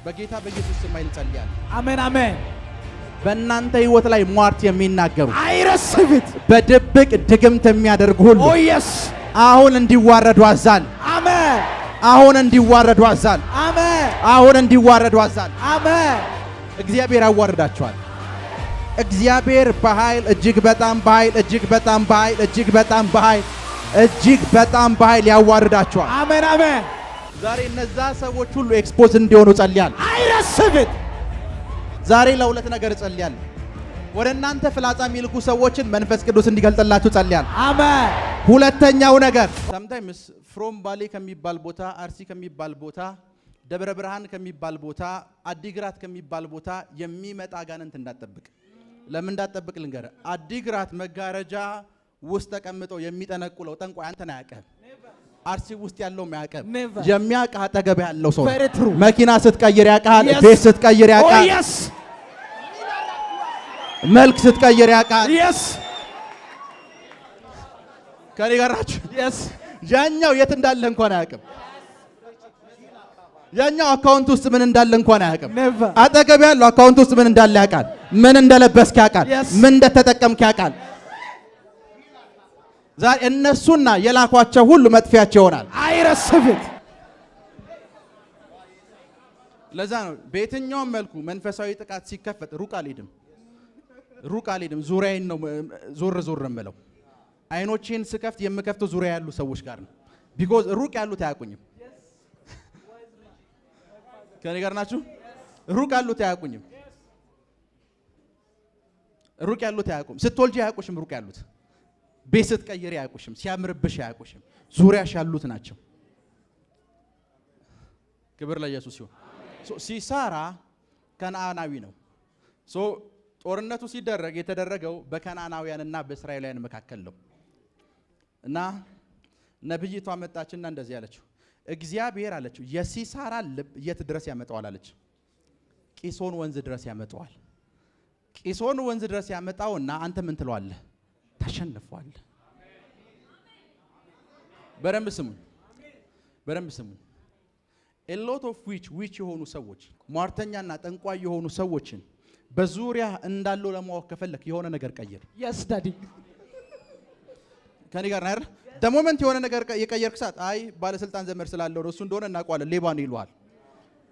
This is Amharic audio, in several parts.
በጌታ በኢየሱስ ስም ኃይል ጸልያለሁ። አሜን አሜን። በእናንተ ህይወት ላይ ሟርት የሚናገሩ አይረስብት በድብቅ ድግምት የሚያደርጉ ሁሉ ኦ ኢየስ አሁን እንዲዋረዱ አዛል። አሜን። አሁን እንዲዋረዱ አዛል። አሜን። አሁን እንዲዋረዱ አዛል። አሜን። እግዚአብሔር ያዋርዳቸዋል። እግዚአብሔር በኃይል እጅግ በጣም በኃይል እጅግ በጣም በኃይል እጅግ በጣም በኃይል እጅግ በጣም በኃይል ያዋርዳቸዋል። አሜን አሜን። ዛሬ እነዛ ሰዎች ሁሉ ኤክስፖዝ እንዲሆኑ ጸልያለሁ። አይረስብት ዛሬ ለሁለት ነገር ጸልያለሁ። ወደ እናንተ ፍላጻ የሚልኩ ሰዎችን መንፈስ ቅዱስ እንዲገልጥላችሁ ጸልያለሁ። አሜን። ሁለተኛው ነገር sometimes from ባሌ ከሚባል ቦታ፣ አርሲ ከሚባል ቦታ፣ ደብረ ብርሃን ከሚባል ቦታ፣ አዲግራት ከሚባል ቦታ የሚመጣ አጋንንት እንዳትጠብቅ። ለምን እንዳትጠብቅ ልንገር። አዲግራት መጋረጃ ውስጥ ተቀምጠው የሚጠነቁለው ጠንቋይ አንተን አያውቅም። አርሲ ውስጥ ያለው ያውቃል። የሚያውቅህ አጠገብ ያለው ሰው። መኪና ስትቀይር ያውቃል። ቤት ስትቀይር ያውቃል። መልክ ስትቀይር ያውቃል። ከኔ ጋር ናችሁ? ያኛው የት እንዳለ እንኳን አያውቅም። ያኛው አካውንት ውስጥ ምን እንዳለ እንኳን አያውቅም። አጠገብ ያለው አካውንት ውስጥ ምን እንዳለ ያውቃል። ምን እንደለበስክ ያውቃል። ምን እንደተጠቀምክ ያውቃል። ዛሬ እነሱና የላኳቸው ሁሉ መጥፊያቸው ይሆናል። አይረስብት። ለዛ ነው በየትኛውም መልኩ መንፈሳዊ ጥቃት ሲከፈት ሩቅ አልሄድም። ዙሪያዬን ነው ዞር የምለው። አይኖቼን ስከፍት የምከፍተው ዙሪያ ያሉ ሰዎች ጋር ነው። ቢኮዝ ሩቅ ያሉት አያውቁኝም። ከኔ ጋር ናችሁ? ሩቅ ያሉት አያውቁኝም። ሩቅ ያሉት አያውቁም። ስትወልጂ አያውቁሽም። ሩቅ ያሉት ቤት ስትቀይሪ አያውቁሽም። ሲያምርብሽ አያውቁሽም። ዙሪያሽ ያሉት ናቸው። ክብር ለኢየሱስ ይሁን። ሲሳራ ከነዓናዊ ነው። ጦርነቱ ሲደረግ የተደረገው በከነዓናውያንና በእስራኤላውያን መካከል ነው። እና ነብይቷ መጣችና እንደዚህ አለችው፣ እግዚአብሔር አለችው የሲሳራ ልብ የት ድረስ ያመጣዋል አለች። ቂሶን ወንዝ ድረስ ያመጣዋል። ቂሶን ወንዝ ድረስ ያመጣውና አንተ ምን ትለዋለህ? ተሸንፏል። በደንብ ስሙ። a lot of which የሆኑ ሰዎች ሟርተኛና ጠንቋይ የሆኑ ሰዎችን በዙሪያ እንዳለው ለማወቅ ከፈለክ የሆነ ነገር ቀይር። yes daddy ከኔ ጋር ናር the moment የሆነ ነገር የቀየርክ ሰዓት አይ ባለስልጣን ዘመድ ስላለው ነው እሱ እንደሆነ እናውቀዋለን ሌባ ነው ይሏል።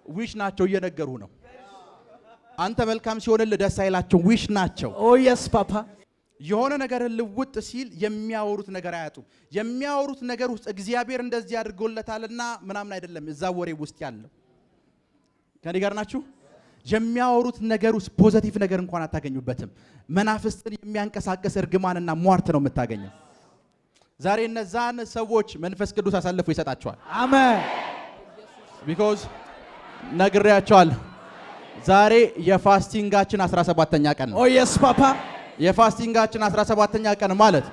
ዊሽ ናቸው እየነገሩ ነው። አንተ መልካም ሲሆንልህ ደስ አይላቸው ዊሽ ናቸው። oh yes papa የሆነ ነገር ልውጥ ሲል የሚያወሩት ነገር አያጡም። የሚያወሩት ነገር ውስጥ እግዚአብሔር እንደዚህ አድርጎለታልና ምናምን አይደለም እዛ ወሬ ውስጥ ያለው። ከኔ ጋር ናችሁ? የሚያወሩት ነገር ውስጥ ፖዚቲቭ ነገር እንኳን አታገኙበትም። መናፍስትን የሚያንቀሳቅስ እርግማንና ሟርት ነው የምታገኘው። ዛሬ እነዛን ሰዎች መንፈስ ቅዱስ አሳልፎ ይሰጣቸዋል። አሜን። ቢኮዝ ነግሬያቸዋል። ዛሬ የፋስቲንጋችን 17ኛ ቀን ነው። oh yes papa የፋስቲንጋችን 17ኛ ቀን ማለት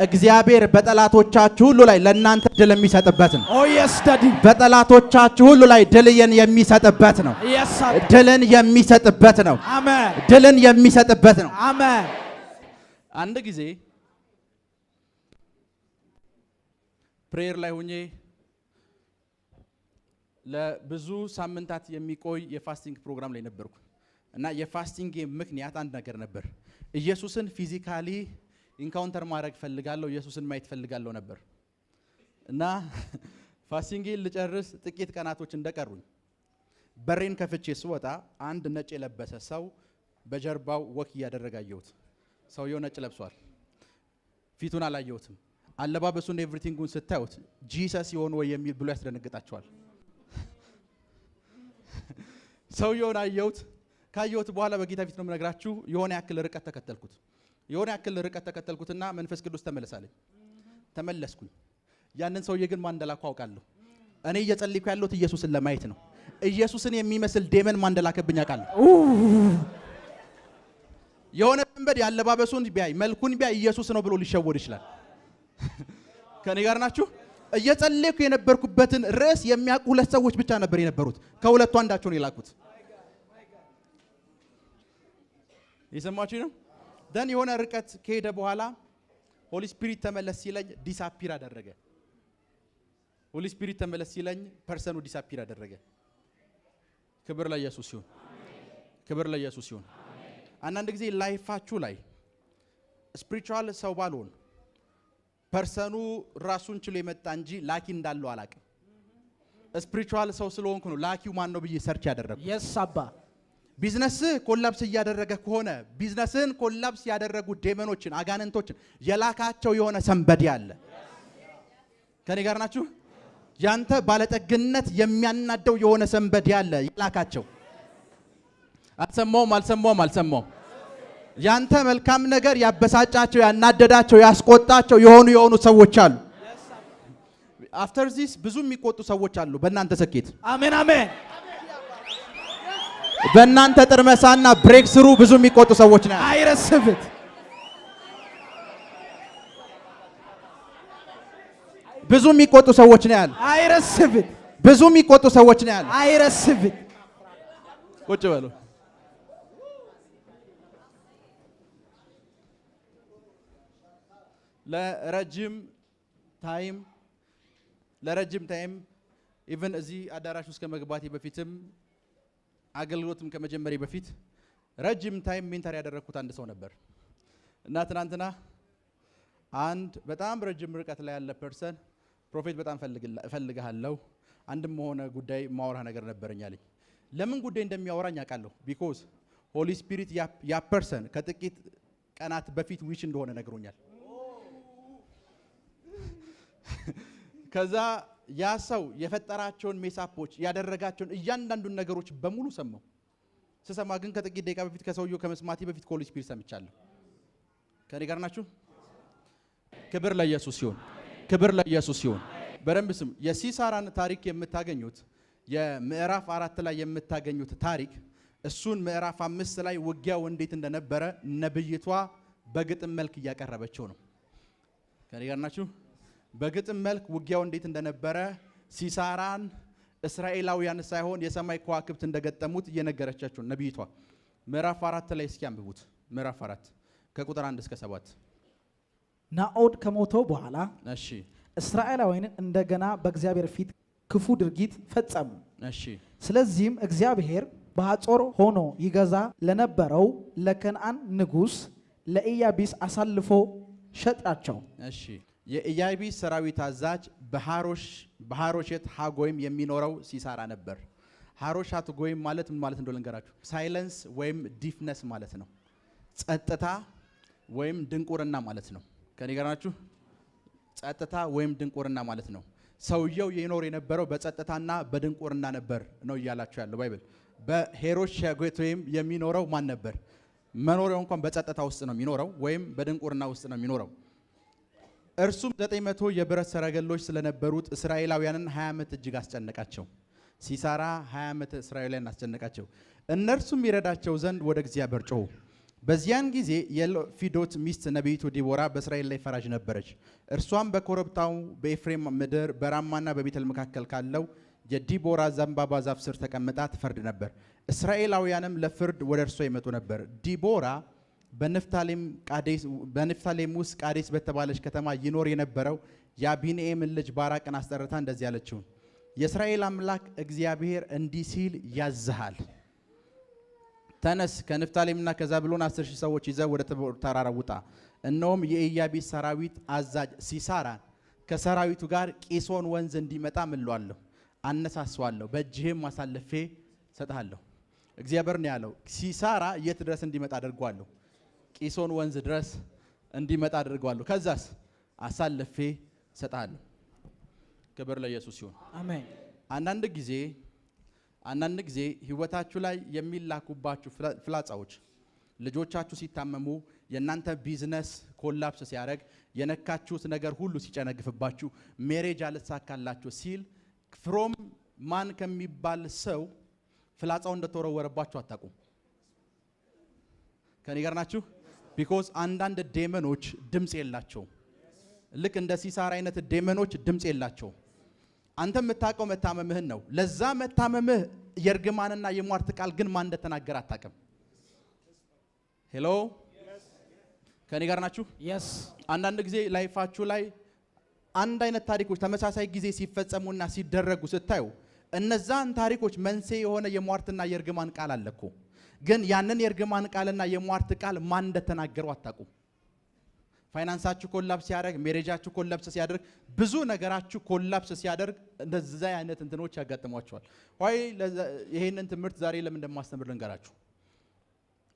እግዚአብሔር በጠላቶቻችሁ ሁሉ ላይ ለእናንተ ድል የሚሰጥበት ነው። oh yes daddy በጠላቶቻችሁ ሁሉ ላይ ድልን የሚሰጥበት ነው። yes ድልን የሚሰጥበት ነው። አሜን። ድልን የሚሰጥበት ነው። አሜን። አንድ ጊዜ ፕሬየር ላይ ሆኜ ለብዙ ሳምንታት የሚቆይ የፋስቲንግ ፕሮግራም ላይ ነበርኩ እና የፋስቲንግ ምክንያት አንድ ነገር ነበር። ኢየሱስን ፊዚካሊ ኢንካውንተር ማድረግ ፈልጋለሁ፣ ኢየሱስን ማየት ፈልጋለሁ ነበር እና ፋስቲንጌን ልጨርስ ጥቂት ቀናቶች እንደቀሩኝ በሬን ከፍቼ ስወጣ አንድ ነጭ የለበሰ ሰው በጀርባው ወክ እያደረገ አየሁት። ሰውየው ነጭ ለብሷል። ፊቱን አላየሁትም። አለባበሱን ኤቭሪቲንጉን ስታዩት ጂሰስ ይሆን ወይ የሚል ብሎ ያስደነግጣቸዋል። ሰውየውን አየሁት። ካየሁት በኋላ በጌታ ፊት ነው የምነግራችሁ የሆነ ያክል ርቀት ተከተልኩትና መንፈስ ቅዱስ ተመለሳለኝ። ተመለስኩኝ። ያንን ሰውዬ ግን ማን እንደላከው አውቃለሁ። እኔ እየጸለይኩ ያለሁት ኢየሱስን ለማየት ነው። ኢየሱስን የሚመስል ዴመን ማን እንደላከብኝ አውቃለሁ። የሆነ መንበድ ያለባበሱን ቢያይ መልኩን ቢያይ ኢየሱስ ነው ብሎ ሊሸወድ ይችላል። ከኔ ጋር ናችሁ? እየጸለይኩ የነበርኩበትን ርዕስ የሚያውቁ ሁለት ሰዎች ብቻ ነበር የነበሩት። ከሁለቱ አንዳቸው ነው የላኩት። የሰማችሁ ነው? ደን የሆነ ርቀት ከሄደ በኋላ ሆሊ ስፒሪት ተመለስ ሲለኝ ዲስአፒር አደረገ። ሆሊ ስፒሪት ተመለስ ሲለኝ ፐርሰኑ ዲስአፒር አደረገ። ክብር ለኢየሱስ ይሁን። ክብር ለኢየሱስ ይሁን። አንዳንድ ጊዜ ላይፋችሁ ላይ ስፒሪቹዋል ሰው ባልሆን ፐርሰኑ ራሱን ችሎ የመጣ እንጂ ላኪ እንዳለው አላቅም። ስፒሪቹዋል ሰው ስለሆንኩ ነው ላኪው ማን ነው ብዬ ሰርች ያደረኩ። የስ አባ ቢዝነስ ኮላፕስ እያደረገ ከሆነ ቢዝነስን ኮላፕስ ያደረጉ ዴመኖችን አጋንንቶችን የላካቸው የሆነ ሰንበዲ አለ። ከኔ ጋር ናችሁ? ያንተ ባለጠግነት የሚያናደው የሆነ ሰንበዲ አለ የላካቸው። አልሰማውም። ያንተ መልካም ነገር ያበሳጫቸው፣ ያናደዳቸው፣ ያስቆጣቸው የሆኑ ሰዎች አሉ። አፍተር ዚስ ብዙ የሚቆጡ ሰዎች አሉ በእናንተ ስኬት። አሜን አሜን። በእናንተ ጥርመሳና ብሬክ ስሩ ብዙ የሚቆጡ ሰዎች ናቸው። I receive it. ብዙ የሚቆጡ ሰዎች ነው ያሉ። I receive it. ብዙ የሚቆጡ ሰዎች ነው ያሉ። I receive it. ቁጭ በሉ። ለረጅም ታይም ኢቭን እዚህ አዳራሽ ውስጥ ከመግባቴ በፊትም አገልግሎትም ከመጀመሪያ በፊት ረጅም ታይም ሜንተር ያደረኩት አንድ ሰው ነበር እና ትናንትና አንድ በጣም ረጅም ርቀት ላይ ያለ ፐርሰን ፕሮፌት በጣም እፈልግሃለሁ አንድም ሆነ ጉዳይ ማወራ ነገር ነበርኝ አለኝ። ለምን ጉዳይ እንደሚያወራኝ አውቃለሁ። ቢኮዝ ሆሊ ስፒሪት ያ ፐርሰን ከጥቂት ቀናት በፊት ዊች እንደሆነ ነግሮኛል። ከዛ ያ ሰው የፈጠራቸውን ሜሳፖች ያደረጋቸውን እያንዳንዱን ነገሮች በሙሉ ሰማው። ስሰማ ግን ከጥቂት ደቂቃ በፊት ከሰውየው ከመስማቴ በፊት ሆሊ ስፒሪት ሰምቻለሁ። ከኔ ጋር ናችሁ? ክብር ለኢየሱስ ይሁን። ክብር ለኢየሱስ ይሁን። በደንብ ስም። የሲሳራን ታሪክ የምታገኙት የምዕራፍ 4 ላይ የምታገኙት ታሪክ እሱን ምዕራፍ 5 ላይ ውጊያው እንዴት እንደነበረ ነብይቷ በግጥም መልክ እያቀረበችው ነው። ከኔ ጋር ናችሁ? በግጥም መልክ ውጊያው እንዴት እንደነበረ ሲሳራን እስራኤላውያን ሳይሆን የሰማይ ከዋክብት እንደገጠሙት እየነገረቻችሁ ነብይቷ ምዕራፍ 4 ላይ እስኪ አንብቡት። ምዕራፍ 4 ከቁጥር 1 እስከ 7 ናኦድ ከሞተው በኋላ እሺ እስራኤላውያን እንደገና በእግዚአብሔር ፊት ክፉ ድርጊት ፈጸሙ። እሺ ስለዚህም እግዚአብሔር በሐጾር ሆኖ ይገዛ ለነበረው ለከነዓን ንጉስ ለኢያቢስ አሳልፎ ሸጣቸው። እሺ የኢያቢስ ሰራዊት አዛዥ በሐሮሼት ሃጎይም የሚኖረው ሲሳራ ነበር። ሐሮሼት ሃጎይም ማለት ምን ማለት እንደሆነ ልንገራችሁ። ሳይለንስ ወይም ዲፍነስ ማለት ነው። ጸጥታ ወይም ድንቁርና ማለት ነው። ከኔ ጋር ናችሁ? ጸጥታ ወይም ድንቁርና ማለት ነው። ሰውየው የኖር የነበረው በጸጥታና በድንቁርና ነበር ነው እያላችሁ ያለው ባይብል። በሐሮሼት ወይም የሚኖረው ማን ነበር? መኖሪያው እንኳን በጸጥታ ውስጥ ነው የሚኖረው ወይም በድንቁርና ውስጥ ነው የሚኖረው። እርሱም 900 የብረት ሰረገሎች ስለነበሩት እስራኤላውያንን 20 ዓመት እጅግ አስጨነቃቸው። ሲሳራ 20 ዓመት እስራኤላውያን አስጨነቃቸው። እነርሱም ይረዳቸው ዘንድ ወደ እግዚአብሔር ጮኹ። በዚያን ጊዜ የሎፊዶት ሚስት ነቢይቱ ዲቦራ በእስራኤል ላይ ፈራጅ ነበረች። እርሷም በኮረብታው በኤፍሬም ምድር በራማና በቤተል መካከል ካለው የዲቦራ ዘንባባ ዛፍ ስር ተቀምጣ ትፈርድ ነበር። እስራኤላውያንም ለፍርድ ወደ እርሷ ይመጡ ነበር። ዲቦራ በንፍታሌም ውስጥ ቃዴስ በተባለች ከተማ ይኖር የነበረው የአቢኒኤምን ልጅ ባራቅን አስጠርታ እንደዚህ ያለችው፣ የእስራኤል አምላክ እግዚአብሔር እንዲህ ሲል ያዝሃል፣ ተነስ ከንፍታሌምና ከዛብሎን 10,000 ሰዎች ይዘህ ወደ ተራራ ውጣ። እነሆም የኢያቢስ ሰራዊት አዛዥ ሲሳራን ከሰራዊቱ ጋር ቂሶን ወንዝ እንዲመጣ ምለዋለሁ፣ አነሳስዋለሁ፣ በእጅህም አሳልፌ ሰጥሃለሁ። እግዚአብሔር ነው ያለው። ሲሳራ የት ድረስ እንዲመጣ አድርጓለሁ? ቂሶን ወንዝ ድረስ እንዲመጣ አድርጓለሁ። ከዛስ አሳልፌ ሰጥሃለሁ። ክብር ለኢየሱስ ይሁን። አሜን። አንዳንድ ጊዜ ህይወታችሁ ላይ የሚላኩባችሁ ፍላጻዎች ልጆቻችሁ ሲታመሙ፣ የእናንተ ቢዝነስ ኮላፕስ ሲያደርግ፣ የነካችሁት ነገር ሁሉ ሲጨነግፍባችሁ፣ ሜሬጅ አልሳካላችሁ ሲል ፍሮም ማን ከሚባል ሰው ፍላጻው እንደተወረወረባችሁ አታውቁም። ከኔ ጋር ናችሁ? ቢኮዝ አንዳንድ ዴመኖች ድምጽ የላቸው። ልክ እንደ ሲሳራ አይነት ዴመኖች ድምጽ የላቸው። አንተ የምታውቀው መታመምህን ነው። ለዛ መታመምህ የርግማንና የሟርት ቃል ግን ማን እንደተናገረ አታውቅም። ሄሎ ከኔ ጋር ናችሁ? yes አንዳንድ ጊዜ ላይፋችሁ ላይ አንድ አይነት ታሪኮች ተመሳሳይ ጊዜ ሲፈጸሙና ሲደረጉ ስታዩ እነዛን ታሪኮች መንስኤ የሆነ የሟርትና የርግማን ቃል አለኮ ግን ያንን የርግማን ቃልና የሟርት ቃል ማን እንደተናገረው አታውቁም ፋይናንሳችሁ ኮላፕስ ሲያደርግ ሜሬጃችሁ ኮላፕስ ሲያደርግ ብዙ ነገራችሁ ኮላፕስ ሲያደርግ እንደዛ አይነት እንትኖች ያጋጥሟቸዋል ወይ ይሄንን ትምህርት ዛሬ ለምን እንደማስተምር ልንገራችሁ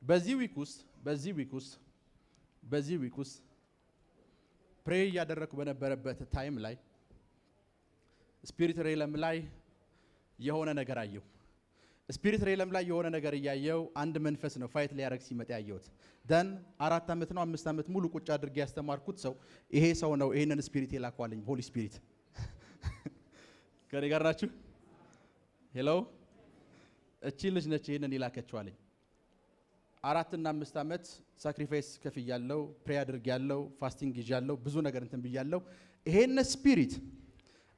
በዚህ ዊክ ውስጥ ፕሬይ ያደረኩ በነበረበት ታይም ላይ ስፒሪት ሬለም ላይ የሆነ ነገር አየሁ ስፒሪት ሬለም ላይ የሆነ ነገር ያያየው አንድ መንፈስ ነው ፋይት ሊያረግ ሲመጣ ያየሁት ደን 4 አመት ነው 5 አመት ሙሉ ቁጭ አድርጌ ያስተማርኩት ሰው ይሄ ሰው ነው ይሄንን ስፒሪት የላኳልኝ ሆሊ ስፒሪት ከኔ ጋር ናችሁ ሄሎ እቺ ልጅ ነች ይሄንን ይላከችዋልኝ 4 እና 5 አመት ሳክሪፋይስ ከፍያለሁ ፕሬይ አድርጌያለሁ ፋስቲንግ ይዣለሁ ብዙ ነገር እንትን ብያለሁ ይሄን ስፒሪት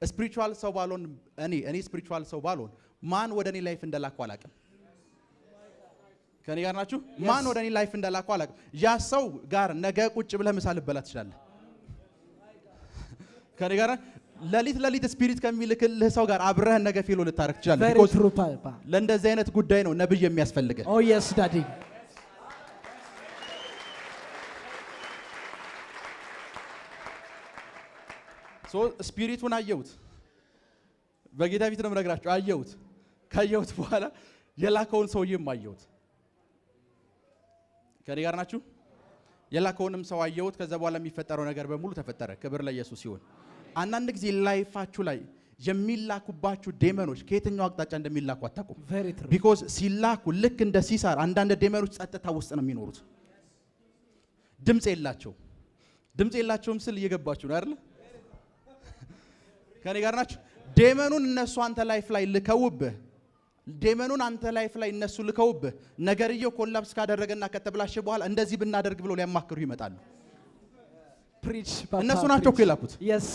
ስፒሪቹዋል ሰው ባሎን እኔ ስፒሪቹዋል ሰው ባሎን ማን ወደ እኔ ላይፍ እንደላኩ አላውቅም ከኔ ጋር ናችሁ ማን ወደ እኔ ላይፍ እንደላኩ አላውቅም ያ ሰው ጋር ነገ ቁጭ ብለህ ምሳል በላ ትችላለህ ከኔ ጋር ለሊት ስፒሪት ከሚልክልህ ሰው ጋር አብረህ ነገ ፊሎ ልታረክ ትችላለህ ቢኮዝ ለእንደዚህ አይነት ጉዳይ ነው ነብይ የሚያስፈልገን ኦ የስ ዳዲ ስፒሪቱን አየሁት በጌታ ፊት ነው የምነግራችሁ አየሁት ካየሁት በኋላ የላከውን ሰውዬም አየሁት ከኔ ጋር ናችሁ የላከውንም ሰው አየሁት ከዛ በኋላ የሚፈጠረው ነገር በሙሉ ተፈጠረ ክብር ለኢየሱስ ይሁን አንዳንድ ጊዜ ላይፋችሁ ላይ የሚላኩባችሁ ዴመኖች ከየትኛው አቅጣጫ እንደሚላኩ አታውቁም ቢኮዝ ሲላኩ ልክ እንደ ሲሳር አንዳንድ ዴመኖች ጸጥታ ውስጥ ነው የሚኖሩት ድምጽ የላቸውም ስል እየገባችሁ ነው አይደል ከኔ ጋር ናችሁ ዴመኑን እነሱ አንተ ላይፍ ላይ ልከውብህ ዴመኑን አንተ ላይፍ ላይ እነሱ ልከውብህ ነገርየው ኮላፕስ ካደረገና ከተብላሽ በኋላ እንደዚህ ብናደርግ ብለው ሊያማክሩ ይመጣሉ ፕሪች እነሱ ናቸው እኮ የላኩት የስ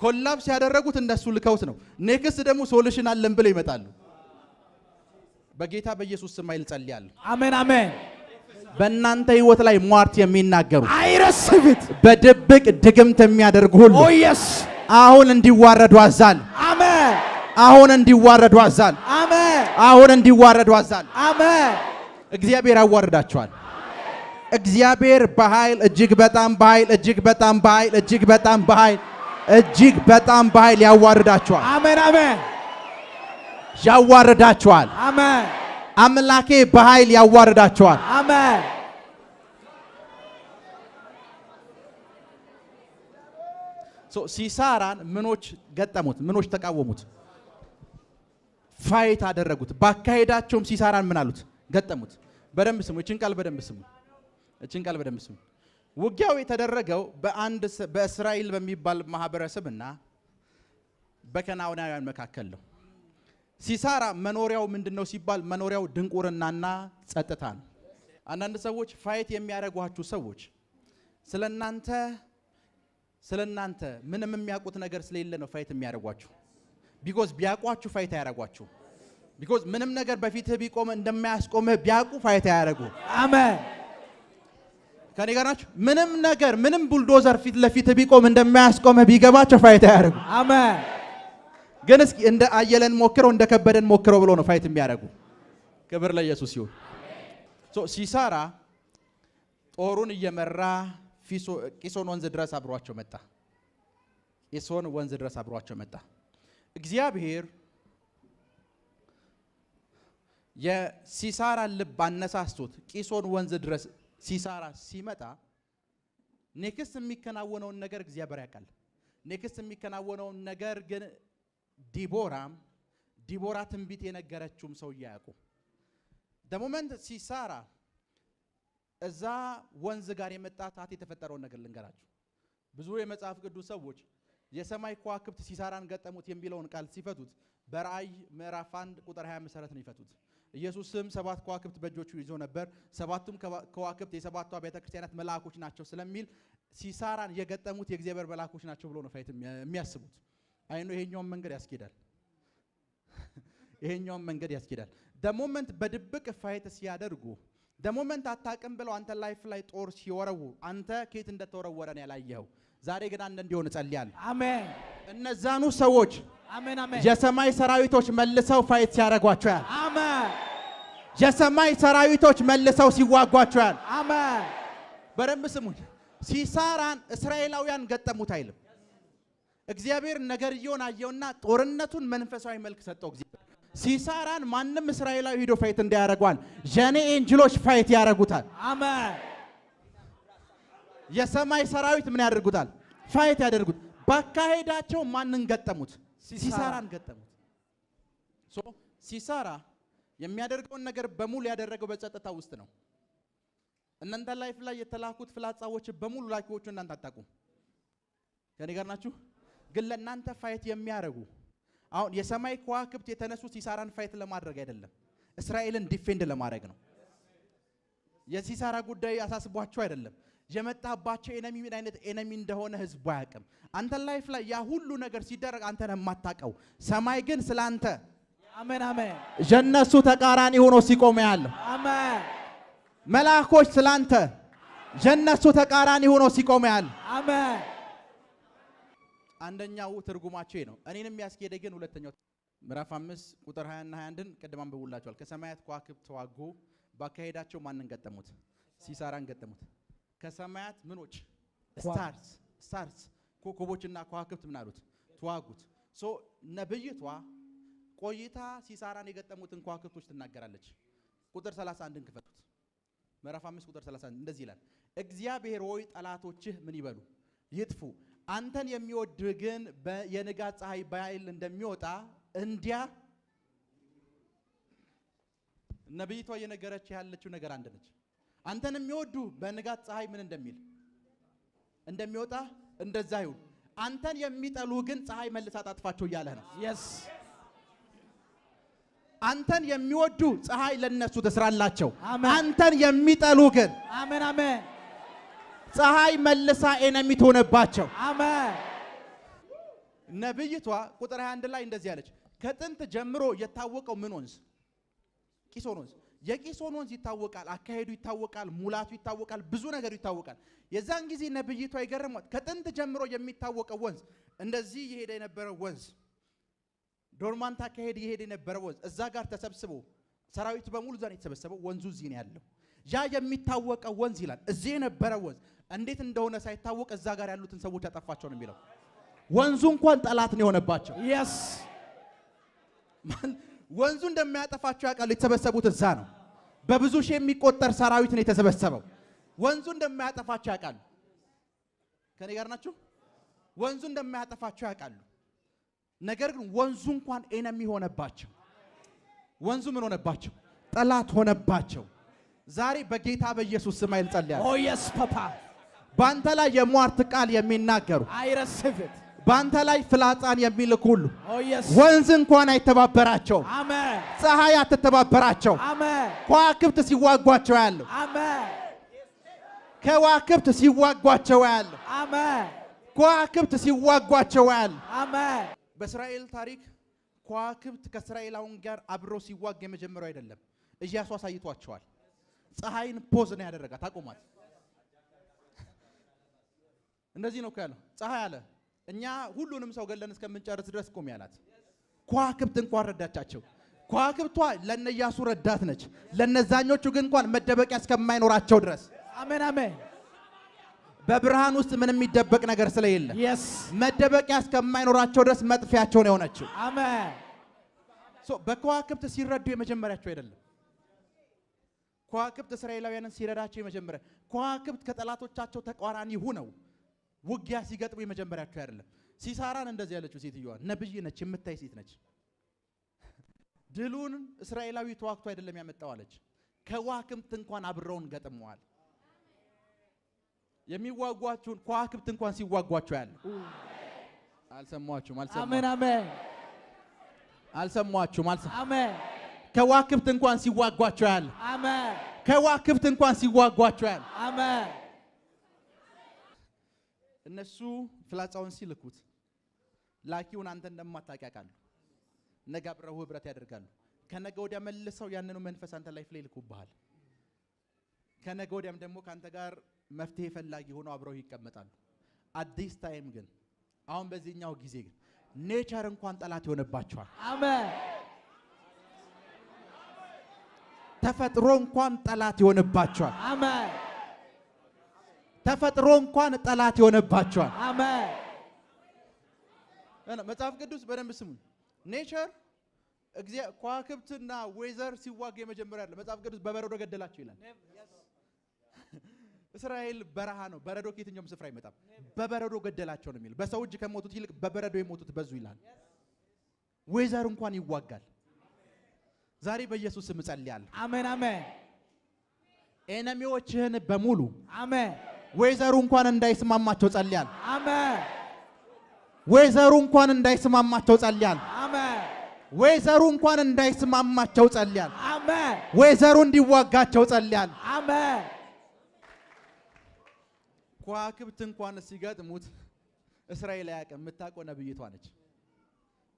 ኮላፕስ ያደረጉት እነሱ ልከውት ነው ኔክስት ደግሞ ሶሉሽን አለን ብለው ይመጣሉ በጌታ በኢየሱስ ስም ኃይል ጸልያለሁ አሜን አሜን በእናንተ ህይወት ላይ ሟርት የሚናገሩ አይረስብት በድብቅ ድግምት የሚያደርጉ ሁሉ ኦ የስ አሁን እንዲዋረዱ አዛል አሜን አሁን እንዲዋረዱ አዛል አሜን አሁን እንዲዋረዱ አዛል አሜን እግዚአብሔር ያዋርዳቸዋል እግዚአብሔር በኃይል እጅግ በጣም በኃይል ያዋርዳቸዋል አሜን አሜን ያዋርዳቸዋል አሜን አምላኬ በኃይል ያዋርዳቸዋል አሜን ሲሳራን ምኖች ገጠሙት ምኖች ተቃወሙት ፋይት አደረጉት ባካሄዳቸውም ሲሳራን ምን አሉት ገጠሙት በደንብ ስሙ እቺን ቃል በደንብ ስሙ ውጊያው የተደረገው በእስራኤል በሚባል ማህበረሰብና በከናውናውያን መካከል ነው ሲሳራ መኖሪያው ምንድነው ሲባል መኖሪያው ድንቁርናና ጸጥታ ነው አንዳንድ ሰዎች ፋይት የሚያደርጓችሁ ሰዎች ስለናንተ ምንም የሚያውቁት ነገር ስለሌለ ነው ፋይት የሚያደርጓችሁ ቢኮዝ ቢያውቋችሁ ፋይት አያደርጓችሁ ቢኮዝ ምንም ነገር በፊትህ ቢቆም እንደማያስቆምህ ቢያውቁ ፋይት አያደርጉ አሜን ከኔ ጋር ናችሁ ምንም ቡልዶዘር ፊት ለፊትህ ቢቆም እንደማያስቆምህ ቢገባቸው ፋይት አያደርጉ አሜን ግን እስኪ እንደ አየለን ሞክረው እንደ ከበደን ሞክረው ብሎ ነው ፋይት የሚያደርጉ ክብር ለኢየሱስ ይሁን ሲሳራ ጦሩን እየመራ ቂሶን ወንዝ ድረስ አብሯቸው መጣ እግዚአብሔር የሲሳራ ልብ አነሳስቶት ቂሶን ወንዝ ድረስ ሲሳራ ሲመጣ ኔክስት የሚከናወነውን ነገር እግዚአብሔር ያውቃል ኔክስት የሚከናወነውን ነገር ግን ዲቦራ ትንቢት የነገረችውም ሰው ያያቁ ደሞመንት ሲሳራ እዛ ወንዝ ጋር የመጣታት የተፈጠረው ነገር ልንገራችሁ ብዙ የመጽሐፍ ቅዱስ ሰዎች የሰማይ ከዋክብት ሲሳራን ገጠሙት የሚለውን ቃል ሲፈቱት በራእይ ምዕራፍ 1 ቁጥር 20 መሰረት ነው ይፈቱት ኢየሱስም 7 ከዋክብት በእጆቹ ይዞ ነበር ሰባቱም ከዋክብት የሰባቱ ቤተ ክርስቲያናት መልአኮች ናቸው ስለሚል ሲሳራን የገጠሙት የእግዚአብሔር መልአኮች ናቸው ብሎ ነው ፋይት የሚያስቡት አይኑ ይሄኛውን መንገድ ያስኬዳል ደሞመንት በድብቅ ፋይት ሲያደርጉ ደሞመንት አታቀም ብለው አንተ ላይፍ ላይ ጦር ሲወረው አንተ ከየት እንደተወረወረ ነው ያላየው ዛሬ ግን አንድ እንዲሆን ጸልያለሁ። አሜን እነዛኑ ሰዎች አሜን አሜን የሰማይ ሰራዊቶች መልሰው ፋይት ሲያደርጓቸው ያል አሜን የሰማይ ሰራዊቶች መልሰው ሲዋጓቸው ያል አሜን። በደንብ ስሙኝ። ሲሳራን እስራኤላውያን ገጠሙት አይልም። እግዚአብሔር ነገርየውን አየውና ጦርነቱን መንፈሳዊ መልክ ሰጠው። እግዚአብሔር ሲሳራን ማንም እስራኤላዊ ሄዶ ፋይት እንዳያደርጓል የኔ ኤንጅሎች ፋይት ያደርጉታል። አሜን። የሰማይ ሰራዊት ምን ያደርጉታል? ፋይት ያደርጉት። ባካሄዳቸው ማንን ገጠሙት? ሲሳራን ገጠሙት። ሲሳራ የሚያደርገውን ነገር በሙሉ ያደረገው በጸጥታ ውስጥ ነው። እናንተ ላይፍ ላይ የተላኩት ፍላጻዎች በሙሉ ላኪዎቹ እናንተ አታውቁም። ከኔ ጋር ናችሁ? ግን ለእናንተ ፋይት የሚያደርጉ አሁን የሰማይ ከዋክብት የተነሱት ሲሳራን ፋይት ለማድረግ አይደለም፣ እስራኤልን ዲፌንድ ለማድረግ ነው። የሲሳራ ጉዳይ አሳስቧቸው አይደለም። የመጣባቸው ኤነሚ ምን አይነት ኤነሚ እንደሆነ ህዝቡ አያውቅም። አንተ ላይፍ ላይ ያ ሁሉ ነገር ሲደረግ አንተ ነህ የማታውቀው። ሰማይ ግን ስላንተ አሜን አሜን የነሱ ተቃራኒ ሆኖ ሲቆም ያለው አሜን። መላእክቶች ስላንተ የነሱ ተቃራኒ ሆኖ ሲቆም ያለው አሜን። አንደኛው ትርጉማቸው ነው። እኔንም ያስኬደ ግን ሁለተኛው ምዕራፍ 5 ቁጥር 20 እና 21ን ቅድም አንብቡላችኋል። ከሰማያት ከዋክብት ተዋጉ፣ ባካሄዳቸው ማንን ገጠሙት? ሲሳራን ገጠሙት። ከሰማያት ምኖች ስታርስ ኮከቦችና ከዋክብት ምን አሉት? ተዋጉት። ነብይቷ ቆይታ ሲሳራን የገጠሙትን ከዋክብቶች ትናገራለች። ቁጥር 31ን ክፈቱት። ምዕራፍ 5 ቁጥር 31 እንደዚህ ይላል፣ እግዚአብሔር ሆይ ጠላቶችህ ምን ይበሉ? ይጥፉ። አንተን የሚወድ ግን የንጋት ፀሐይ በኃይል እንደሚወጣ እንዲያ ነብይቷ እየነገረች ያለችው ነገር አንድ ነች። አንተን የሚወዱ በንጋት ፀሐይ ምን እንደሚወጣ እንደዛ ይሁን። አንተን የሚጠሉ ግን ፀሐይ መልሳ ታጥፋቸው እያለህ ነው። አንተን የሚወዱ ፀሐይ ለነሱ ትስራላቸው። አንተን የሚጠሉ ግን አሜን አሜን ፀሐይ መልሳ ኤነሚ ትሆነባቸው። አሜን። ነብይቷ ቁጥር 21 ላይ እንደዚህ ያለች፣ ከጥንት ጀምሮ የታወቀው ምን ወንዝ? ቂሶን ወንዝ። የቂሶን ወንዝ ይታወቃል፣ አካሄዱ ይታወቃል፣ ሙላቱ ይታወቃል፣ ብዙ ነገሩ ይታወቃል። የዛን ጊዜ ነብይቷ ይገርማት። ከጥንት ጀምሮ የሚታወቀው ወንዝ፣ እንደዚህ የሄደ የነበረው ወንዝ፣ ዶርማንት አካሄድ የሄደ የነበረው ወንዝ እዛ ጋር ተሰብስቦ ሰራዊቱ በሙሉ ዛሬ የተሰበሰበው ወንዙ እዚህ ነው ያለው። ያ የሚታወቀው ወንዝ ይላል እዚህ የነበረው ወንዝ እንዴት እንደሆነ ሳይታወቅ እዛ ጋር ያሉትን ሰዎች ያጠፋቸው ነው የሚለው። ወንዙ እንኳን ጠላት ነው የሆነባቸው። ወንዙ እንደሚያጠፋቸው ያውቃሉ። የተሰበሰቡት እዛ ነው። በብዙ ሺህ የሚቆጠር ሰራዊት ነው የተሰበሰበው። ወንዙ እንደሚያጠፋቸው ያውቃሉ። ከኔ ጋር ናችሁ? ወንዙ እንደሚያጠፋቸው ያውቃሉ። ነገር ግን ወንዙ እንኳን ኤነሚ ሆነባቸው። ወንዙ ምን ሆነባቸው? ጠላት ሆነባቸው። ዛሬ በጌታ በኢየሱስ ስም እንጸልያለን። ፓፓ ባንተ ላይ የሟርት ቃል የሚናገሩ አይረስፍት ባንተ ላይ ፍላጻን የሚልኩ ሁሉ ወንዝ እንኳን አይተባበራቸውም። አሜን። ፀሐይ አትተባበራቸው። አሜን። ከዋክብት ሲዋጓቸው ያለው አሜን። ከዋክብት ሲዋጓቸው ያለው አሜን። ከዋክብት ሲዋጓቸው ያለው አሜን። በእስራኤል ታሪክ ከዋክብት ከእስራኤላውያን ጋር አብሮ ሲዋጋ የመጀመሪያው አይደለም። ኢያሱ አሳይቷቸዋል። ፀሐይን ፖዝ ነው ያደረጋት፣ አቆማት። እንደዚህ ነው ያለው። ፀሐይ አለ እኛ ሁሉንም ሰው ገለን እስከምንጨርስ ድረስ ቆም ያላት። ከዋክብት እንኳን ረዳቻቸው። ከዋክብቷ ለነ ኢያሱ ረዳት ነች። ለነዛኞቹ ግን እንኳን መደበቂያ እስከማይኖራቸው ድረስ አሜን አሜን። በብርሃን ውስጥ ምንም የሚደበቅ ነገር ስለሌለ መደበቂያ እስከማይኖራቸው ድረስ መጥፊያቸው ነው የሆነችው። አሜን። በከዋክብት ሲረዱ የመጀመሪያቸው አይደለም። ከዋክብት እስራኤላውያንን ሲረዳቸው የመጀመሪያ፣ ከዋክብት ከጠላቶቻቸው ተቃራኒ ሆነው ውጊያ ሲገጥሙ የመጀመሪያቸው አይደለም። ሲሳራን እንደዚህ ያለችው ሴትዮዋ ነብይ ነች፣ የምታይ ሴት ነች። ድሉን እስራኤላዊ ተዋክቶ አይደለም ያመጣው አለች። ከዋክብት እንኳን አብረውን ገጥመዋል። የሚዋጓችሁን ከዋክብት እንኳን ሲዋጓቸው ያለ አልሰማችሁም? አሜን አሜን። አልሰማችሁም? አሜን። ከዋክብት እንኳን ሲዋጓቸው ያለ አሜን። ከዋክብት እንኳን ሲዋጓቸው ያለ አሜን። እነሱ ፍላጻውን ሲልኩት ላኪውን አንተ እንደማታውቅ ያውቃሉ። ነገ አብረው ህብረት ያደርጋሉ። ከነገ ወዲያ መልሰው ያንኑ መንፈስ አንተ ላይ ይልኩብሃል። ከነገ ወዲያም ደግሞ ካንተ ጋር መፍትሄ ፈላጊ ሆነው አብረው ይቀመጣሉ። አዲስ ታይም ግን አሁን በዚህኛው ጊዜ ግን ኔቸር እንኳን ጠላት ይሆነባቸዋል። አሜን። ተፈጥሮ እንኳን ጠላት ይሆነባቸዋል። አሜን። ተፈጥሮ እንኳን ጠላት ይሆነባቸዋል። አሜን። መጽሐፍ ቅዱስ በደንብ ስሙኝ። ኔቸር ከዋክብትና ዌዘር ሲዋጋ የመጀመሪያ አይደለም። መጽሐፍ ቅዱስ በበረዶ ገደላቸው ይላል። እስራኤል በረሃ ነው። በረዶ ከየትኛውም ስፍራ አይመጣም። በበረዶ ገደላቸው ነው የሚለው። በሰው እጅ ከሞቱት ይልቅ በበረዶ የሞቱት በዙ ይላል። ዌዘር እንኳን ይዋጋል። ዛሬ በኢየሱስ ስም ጸልያለሁ። አሜን አሜን። ኤነሚዎችህን በሙሉ አሜን። ዌዘሩ እንኳን እንዳይስማማቸው ጸልያለሁ። አሜን። ዌዘሩ እንኳን እንዳይስማማቸው ጸልያለሁ። አሜን። ዌዘሩ እንኳን እንዳይስማማቸው ጸልያለሁ። አሜን። ዌዘሩ እንዲዋጋቸው ጸልያለሁ። አሜን። ከዋክብት እንኳን ሲገጥሙት እስራኤል አያውቅም። የምታውቀው ነብይቷ ነች።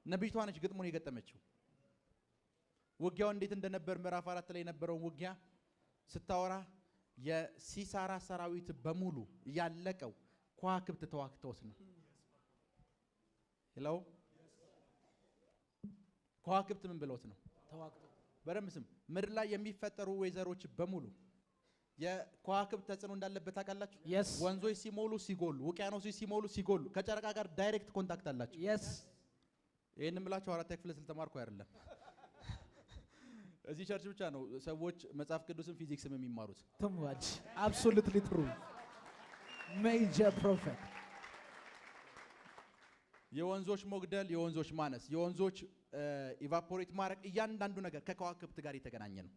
ነብይቷ ነች ግጥሙን የገጠመችው። ውጊያው እንዴት እንደነበር ምዕራፍ 4 ላይ የነበረውን ውጊያ ስታወራ የሲሳራ ሰራዊት በሙሉ ያለቀው ከዋክብት ተዋክተውት ነው። ሄሎ ከዋክብት ምን ብለውት ነው? ተዋክተው። በደንብ ስም። ምድር ላይ የሚፈጠሩ ዌዘሮች በሙሉ የከዋክብት ተጽዕኖ እንዳለበት ታውቃላችሁ? Yes. ወንዞች ሲሞሉ ሲጎሉ፣ ውቅያኖሶች ሲሞሉ ሲጎሉ ከጨረቃ ጋር ዳይሬክት ኮንታክት አላቸው። Yes. ይሄንን ብላችሁ አራተኛ ክፍል ስለተማርኩ አይደለም። እዚህ ቸርች ብቻ ነው ሰዎች መጽሐፍ ቅዱስን ፊዚክስም የሚማሩት። Too much. Absolutely true. Major prophet. የወንዞች ሞግደል፣ የወንዞች ማነስ፣ የወንዞች ኢቫፖሬት ማድረግ እያንዳንዱ ነገር ከከዋክብት ጋር የተገናኘ ነው።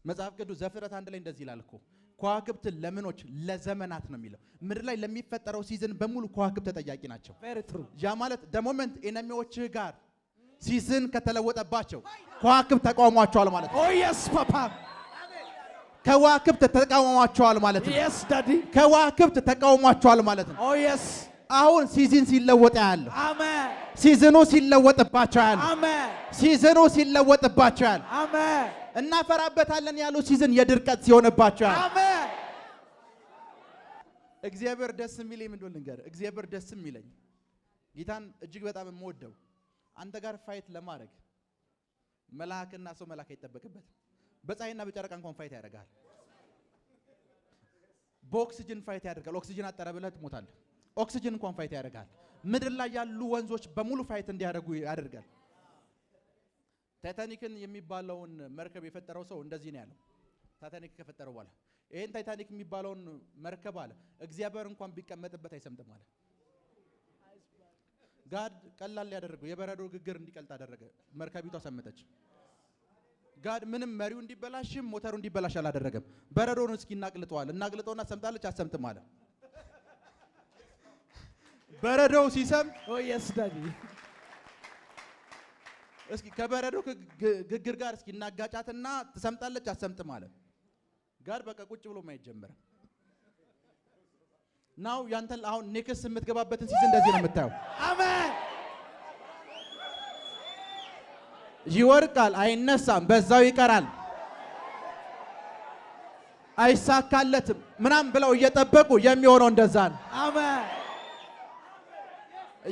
መጽሐፍ ቅዱስ ዘፍጥረት 1 ላይ እንደዚህ ይላል እኮ ከዋክብት ለምኖች ለዘመናት ነው የሚለው። ምድር ላይ ለሚፈጠረው ሲዝን በሙሉ ከዋክብት ተጠያቂ ናቸው። Very true. ያ ማለት ደሞመንት ኤነሚዎችህ ጋር ሲዝን ከተለወጠባቸው ከዋክብት ተቃውሟቸዋል ማለት ነው። Oh yes, Papa. ከዋክብት ተቃውሟቸዋል ማለት ነው። Yes, Daddy. ከዋክብት ተቃውሟቸዋል ማለት ነው። Oh yes. አሁን ሲዝን ሲለወጥ ያለው Amen. ሲዝኑ ሲለወጥባቸው ያለው Amen. ሲዝኑ ሲለወጥባቸው ያለው Amen. እናፈራበታለን ያሉ ሲዝን የድርቀት ሲሆንባቸው ያለው Amen. እግዚአብሔር ደስ የሚለኝ ምን እንደሆነ ልንገርህ። እግዚአብሔር ደስ የሚለኝ ጌታን እጅግ በጣም የምወደው አንተ ጋር ፋይት ለማድረግ መልአክና ሰው መልአክ አይጠበቅበት። በፀሐይና በጨረቃ እንኳን ፋይት ያደርጋል። በኦክሲጅን ፋይት ያደርጋል። ኦክሲጅን አጠረ ብለህ ትሞታለህ። ኦክሲጅን እንኳን ፋይት ያደርጋል። ምድር ላይ ያሉ ወንዞች በሙሉ ፋይት እንዲያደርጉ ያደርጋል። ታይታኒክን የሚባለውን መርከብ የፈጠረው ሰው እንደዚህ ነው ያለው። ታይታኒክ ከፈጠረው በኋላ ይሄን ታይታኒክ የሚባለውን መርከብ አለ እግዚአብሔር እንኳን ቢቀመጥበት አይሰምጥም አለ። ጋድ ቀላል ያደረገው የበረዶ ግግር እንዲቀልጥ አደረገ። መርከቢቷ ሰመጠች። ጋድ ምንም መሪው እንዲበላሽም ሞተሩ እንዲበላሽ አላደረገም። በረዶውን እስኪ እናቅልጠዋል። እናቅልጠውና ሰምጣለች አሰምጥም አለ። በረዶው ሲሰምጥ Oh yes, Daddy. እስኪ ከበረዶ ግግር ጋር እስኪ እናጋጫትና ትሰምጣለች አሰምጥም አለ። ጋድ በቃ ቁጭ ብሎ ማየት ጀመረ። ናው ያንተ አሁን ኔክስት የምትገባበትን ሲዝን እንደዚህ ነው የምታየው። Amen. ይወርቃል፣ አይነሳም፣ በዛው ይቀራል፣ አይሳካለትም ምናም ብለው እየጠበቁ የሚሆነው እንደዛ ነው። Amen.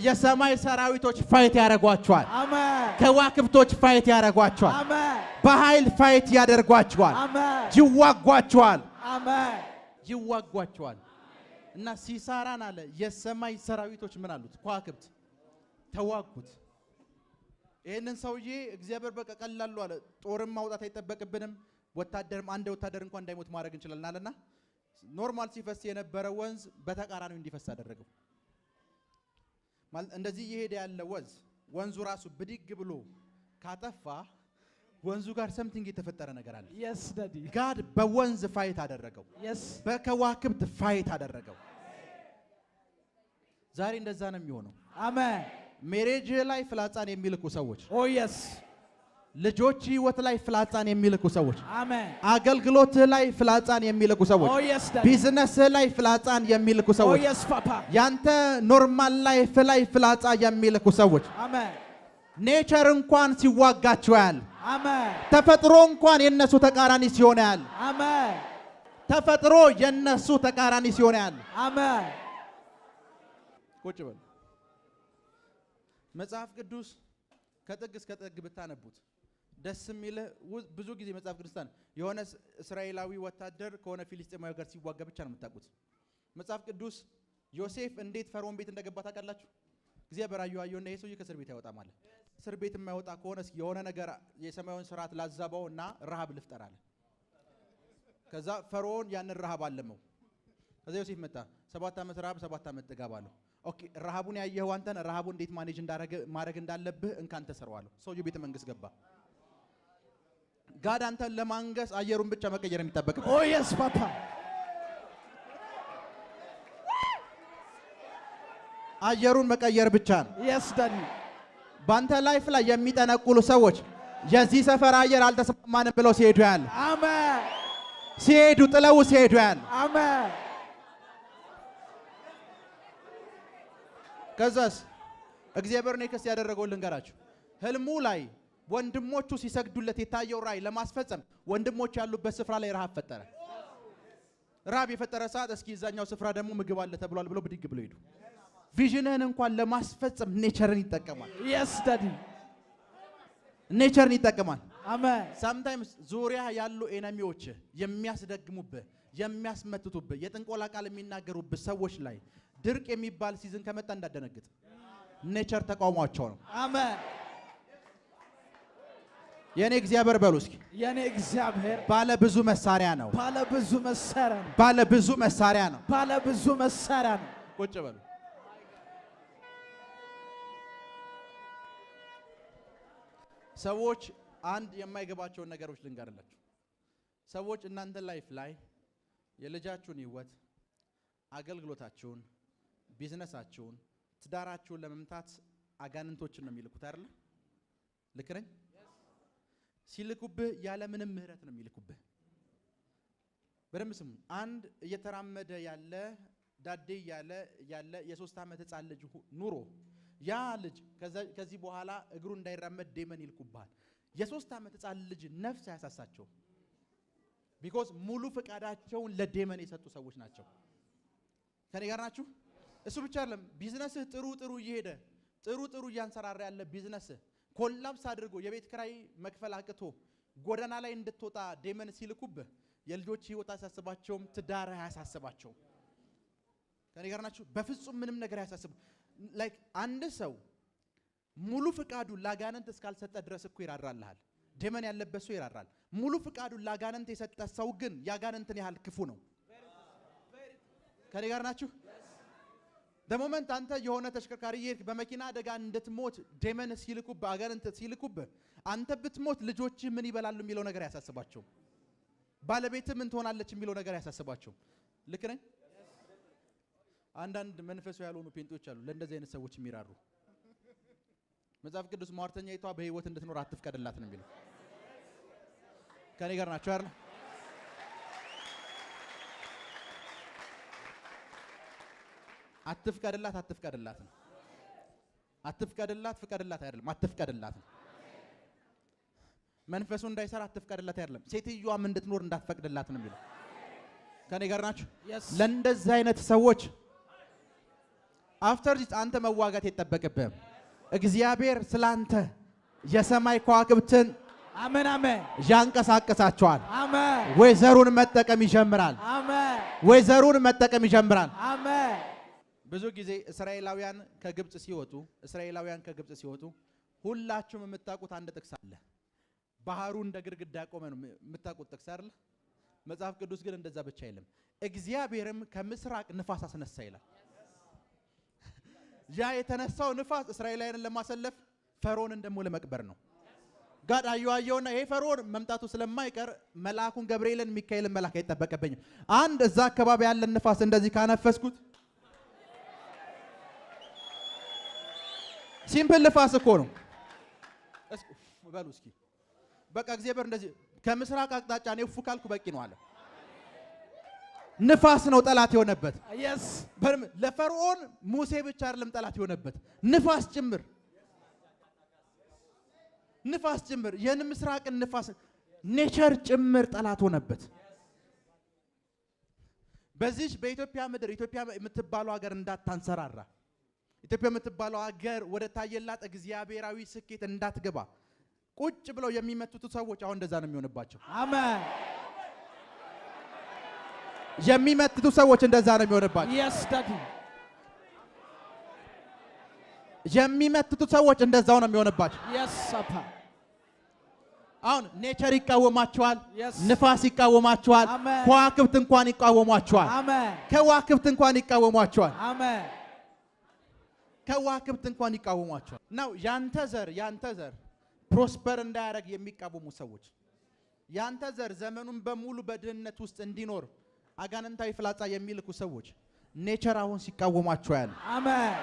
የሰማይ ሰራዊቶች ፋይት ያደርጓቸዋል። Amen. ከዋክብቶች ፋይት ያደርጓቸዋል። Amen. በኃይል ፋይት ያደርጓቸዋል። Amen. ይዋጓቸዋል። Amen. ይዋጓቸዋል። እና ሲሳራን አለ የሰማይ ሰራዊቶች ምን አሉት? ከዋክብት ተዋጉት። ይሄንን ሰውዬ እግዚአብሔር በቃ ቀላሉ አለ ጦርም ማውጣት አይጠበቅብንም፣ ወታደርም አንድ ወታደር እንኳን እንዳይሞት ማድረግ እንችላለን አለና ኖርማል ሲፈስ የነበረ ወንዝ በተቃራኒው እንዲፈስ አደረገው። ማለት እንደዚህ እየሄደ ያለ ወንዙ ራሱ ብድግ ብሎ ካጠፋ ወንዙ ጋር ሰምቲንግ የተፈጠረ ነገር አለ። Yes, Daddy. ጋድ በወንዝ ፋይት አደረገው። Yes. በከዋክብት ፋይት አደረገው። ዛሬ እንደዛ ነው የሚሆነው። Amen. ሜሬጅ ላይ ፍላጻን የሚልኩ ሰዎች፣ Oh yes. ልጆች ህይወት ላይ ፍላጻን የሚልኩ ሰዎች፣ Amen. አገልግሎት ላይ ፍላጻን የሚልኩ ሰዎች፣ Oh yes, Daddy. ቢዝነስ ላይ ፍላጻን የሚልኩ Oh ሰዎች፣ yes, Papa. ያንተ ኖርማል ላይፍ ላይ ፍላጻ የሚልኩ ሰዎች Amen. ኔቸር እንኳን ሲዋጋቸው ያል Amen. ተፈጥሮ እንኳን የነሱ ተቃራኒ ሲሆን ያል Amen. ተፈጥሮ የነሱ ተቃራኒ ሲሆን ያል Amen. ቁጭ በሉ። መጽሐፍ ቅዱስ ከጥግ እስከ ጥግ ብታነቡት ደስ የሚል ብዙ ጊዜ መጽሐፍ ቅዱስ የሆነ እስራኤላዊ ወታደር ከሆነ ፊሊስጤማዊ ጋር ሲዋጋ ብቻ ነው የምታውቁት። መጽሐፍ ቅዱስ ዮሴፍ እንዴት ፈርዖን ቤት እንደገባ ታውቃላችሁ? እግዚአብሔር አየውና ይሄ ሰውዬ ከእስር ቤት አይወጣም አለ። እስር ቤት የማይወጣ ከሆነ የሆነ ነገር የሰማዩን ስርዓት ላዛባውና ረሃብ ልፍጠር አለ። ከዛ ፈርዖን ያንን ረሃብ አለመው። ከዛ ዮሴፍ መጣ። 7 ዓመት ረሃብ 7 ዓመት ጥጋብ አለው። ኦኬ ረሃቡን ያየኸው አንተን ረሃቡን እንዴት ማኔጅ ማድረግ እንዳለብህ እንካን ተሰራዋለሁ። ሰውዬው ቤተ መንግስት ገባ። ጋድ አንተን ለማንገስ አየሩን ብቻ መቀየር የሚጠበቅብህ። ኦ የስ ፓፓ አየሩን መቀየር ብቻ ነው። የስ ዳዲ ባንተ ላይፍ ላይ የሚጠነቁሉ ሰዎች የዚህ ሰፈር አየር አልተስማማንም ብለው ሲሄዱ ያለ አሜን። ሲሄዱ ጥለው ሲሄዱ ያለ አሜን። ከዛስ እግዚአብሔር ኔክስት ያደረገው ልንገራችሁ። ህልሙ ላይ ወንድሞቹ ሲሰግዱለት የታየው ራእይ ለማስፈጸም ወንድሞች ያሉበት ስፍራ ላይ ረሃብ ፈጠረ። ረሃብ የፈጠረ ሰዓት እስኪ እዛኛው ስፍራ ደግሞ ምግብ አለ ተብሏል ብለው ብድግ ብለው ሄዱ። ቪዥንህን እንኳን ለማስፈጸም ኔቸርን ይጠቀማል። የስ ዳዲ ኔቸርን ይጠቀማል። አሜን። ሳምታይምስ ዙሪያ ያሉ ኤነሚዎች የሚያስደግሙብህ የሚያስመትቱብህ የጥንቆላ ቃል የሚናገሩብህ ሰዎች ላይ ድርቅ የሚባል ሲዝን ከመጣ እንዳደነግጥ። ኔቸር ተቃውሟቸው ነው። አሜን። የኔ እግዚአብሔር በሉ እስኪ የኔ እግዚአብሔር ባለ ብዙ መሳሪያ ነው። ባለ ብዙ መሳሪያ ነው። ባለ ብዙ መሳሪያ ነው። ባለ ብዙ መሳሪያ ነው። ቁጭ በሉ። ሰዎች አንድ የማይገባቸውን ነገሮች ልንገርላችሁ። ሰዎች እናንተ ላይፍ ላይ የልጃችሁን ህይወት፣ አገልግሎታችሁን፣ ቢዝነሳችሁን፣ ትዳራችሁን ለመምታት አጋንንቶችን ነው የሚልኩት አይደል? ልክ ነኝ? ሲልኩብህ ያለ ምንም ምህረት ነው የሚልኩብህ። በደንብ ስሙ። አንድ እየተራመደ ያለ ዳዴ ያለ የ3 ዓመት ህፃን ልጅ ኑሮ ያ ልጅ ከዚህ በኋላ እግሩ እንዳይራመድ ዴመን ይልኩብሃል። የ3 ዓመት ህፃን ልጅ ነፍስ አያሳሳቸው። ቢኮዝ ሙሉ ፍቃዳቸውን ለዴመን የሰጡ ሰዎች ናቸው። ከኔ ጋር ናችሁ? እሱ ብቻ አይደለም። ቢዝነስህ ጥሩ እየሄደ ጥሩ እያንሰራራ ያለ ቢዝነስህ ኮላፕስ አድርጎ የቤት ክራይ መክፈል አቅቶ ጎዳና ላይ እንድትወጣ ዴመን ሲልኩብህ የልጆች ህይወት አያሳስባቸውም። ትዳር አያሳስባቸውም። ከኔ ጋር ናችሁ? በፍጹም ምንም ነገር አያሳስቡ። ላይክ አንድ ሰው ሙሉ ፍቃዱ ላጋነንት እስካልሰጠ ድረስ እኮ ይራራልሃል። ዴመን ያለበት ሰው ይራራል። ሙሉ ፍቃዱ ላጋነንት የሰጠ ሰው ግን ያጋነንትን ያህል ክፉ ነው። ከኔ ጋር ናችሁ? ደሞመንት አንተ የሆነ ተሽከርካሪ ይርክ በመኪና አደጋ እንድትሞት ዴመን ሲልኩብህ አጋነንት ሲልኩብህ አንተ ብትሞት ልጆች ምን ይበላሉ የሚለው ነገር ያሳስባቸው። ባለቤት ምን ትሆናለች የሚለው ነገር ያሳስባቸው። ልክ ነኝ? አንዳንድ መንፈሳዊ ያልሆኑ ፔንቶች አሉ ለእንደዚህ አይነት ሰዎች የሚራሩ። መጽሐፍ ቅዱስ ሟርተኛይቷ በህይወት እንድትኖር አትፍቀድላት ነው የሚለው። ከኔ ጋር ናችሁ አይደል? አትፍቀድላት ነው። አትፍቀድላት ፍቀድላት አይደለም፣ አትፍቀድላት ነው። መንፈሱ እንዳይሰራ አትፍቀድላት አይደለም፣ ሴትዮዋም እንድትኖር እንዳትፈቅድላት ነው የሚለው። ከኔ ጋር ናችሁ? ለእንደዚህ አይነት ሰዎች አፍተር ዲስ አንተ መዋጋት የጠበቅብህም። እግዚአብሔር ስላንተ የሰማይ ከዋክብትን አሜን ያንቀሳቅሳቸዋል። አሜን። ወይዘሩን መጠቀም ይጀምራል። አሜን። ወይዘሩን መጠቀም ይጀምራል። አሜን። ብዙ ጊዜ እስራኤላውያን ከግብጽ ሲወጡ ሁላችሁም የምታውቁት አንድ ጥቅስ አለ። ባህሩ እንደ ግድግዳ ቆመ ነው የምታውቁት ጥቅስ አይደል? መጽሐፍ ቅዱስ ግን እንደዛ ብቻ አይልም። እግዚአብሔርም ከምስራቅ ንፋስ አስነሳ ይላል። ያ የተነሳው ንፋስ እስራኤላውያንን ለማሰለፍ ፈርዖንን ደግሞ ለመቅበር ነው። ጋድ አየውና ይሄ ፈርዖን መምጣቱ ስለማይቀር መልአኩን ገብርኤልን ሚካኤልን መልአክ አይጠበቀብኝም። አንድ እዛ አካባቢ ያለ ንፋስ እንደዚህ ካነፈስኩት ሲምፕል ንፋስ እኮ ነው። በሉ እስኪ በቃ እግዚአብሔር እንደዚህ ከምስራቅ አቅጣጫ ነው ፉካልኩ በቂ ነው አለ። ንፋስ ነው ጠላት የሆነበት። yes ለፈርዖን ሙሴ ብቻ አይደለም ጠላት የሆነበት ንፋስ ጭምር የምስራቅን ንፋስ ኔቸር ጭምር ጠላት ሆነበት። በዚህ በኢትዮጵያ ምድር ኢትዮጵያ የምትባለው ሀገር እንዳታንሰራራ ኢትዮጵያ የምትባለው ሀገር ወደ ታየላት እግዚአብሔራዊ ስኬት እንዳትገባ ቁጭ ብለው የሚመቱት ሰዎች አሁን እንደዛ ነው የሚሆንባቸው። አሜን። የሚመቱት ሰዎች እንደዛ ነው የሚሆንባቸው። Yes, Daddy. የሚመቱት ሰዎች እንደዛው ነው የሚሆንባቸው። Yes, Papa. አሁን ኔቸር ይቃወማቸዋል፣ Yes. ንፋስ ይቃወማቸዋል፣ Amen. ከዋክብት እንኳን ይቃወማቸዋል። Amen. ከዋክብት እንኳን ይቃወማቸዋል። Amen. ከዋክብት እንኳን ይቃወማቸዋል። ነው ያንተ ዘር ፕሮስፐር እንዳያደርግ የሚቃወሙ ሰዎች፣ ያንተ ዘር ዘመኑን በሙሉ በድህነት ውስጥ እንዲኖር አጋንንታዊ ፍላጻ የሚልኩ ሰዎች ኔቸር አሁን ሲቃወማቸው ያለ Amen.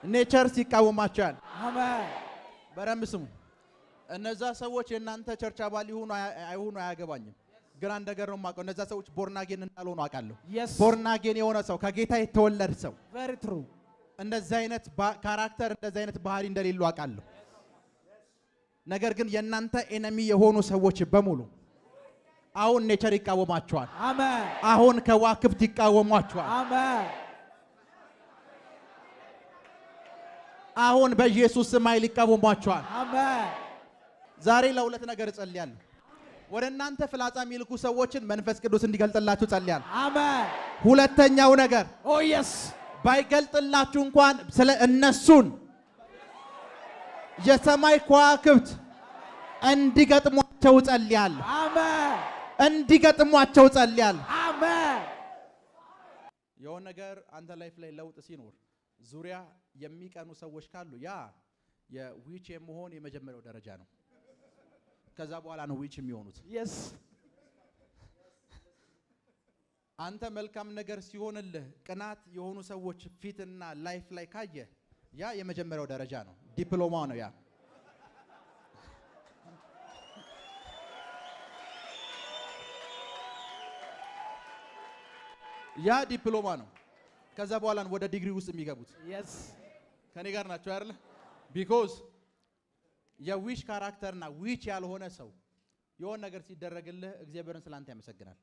ኔቸር ሲቃወማቸው ያለ Amen. በረም ስሙ። እነዛ ሰዎች የእናንተ ቸርች አባል ይሁኑ አይሁኑ አያገባኝም። ግን አንድ ነገር ነው የማውቀው፣ እነዛ ሰዎች ቦርናጌን እንዳልሆኑ አውቃለሁ። Yes. ቦርናጌን የሆነ ሰው ከጌታ የተወለደ ሰው Very true. እንደዚህ አይነት ካራክተር እንደዚህ አይነት ባህሪ እንደሌሉ አውቃለሁ። ነገር ግን የእናንተ ኤነሚ የሆኑ ሰዎች በሙሉ አሁን ኔቸር ይቃወማቸዋል። Amen. አሁን ከዋክብት ይቃወሟቸዋል። Amen. አሁን በኢየሱስ ስም ኃይል ይቃወሟቸዋል። Amen. ዛሬ ለሁለት ነገር እጸልያለሁ። ወደ እናንተ ፍላጻ የሚልኩ ሰዎችን መንፈስ ቅዱስ እንዲገልጥላችሁ እጸልያለሁ። Amen. ሁለተኛው ነገር Oh, yes. ባይገልጥላችሁ እንኳን ስለ እነሱን የሰማይ ከዋክብት እንዲገጥሟቸው እጸልያለሁ። Amen. እንዲገጥሟቸው እጸልያለሁ። Amen. የሆነ ነገር አንተ ላይፍ ላይ ለውጥ ሲኖር ዙሪያ የሚቀኑ ሰዎች ካሉ ያ የዊች የመሆን የመጀመሪያው ደረጃ ነው። ከዛ በኋላ ነው ዊች የሚሆኑት። Yes. አንተ መልካም ነገር ሲሆንልህ ቅናት የሆኑ ሰዎች ፊትና ላይፍ ላይ ካየ ያ የመጀመሪያው ደረጃ ነው። ዲፕሎማ ነው ያ። ያ ዲፕሎማ ነው። ከዛ በኋላ ወደ ዲግሪ ውስጥ የሚገቡት። Yes. ከኔ ጋር ናቸው አይደል? ቢኮዝ የዊች ካራክተርና ዊች ያልሆነ ሰው የሆነ ነገር ሲደረግልህ እግዚአብሔርን ስላንተ ያመሰግናል።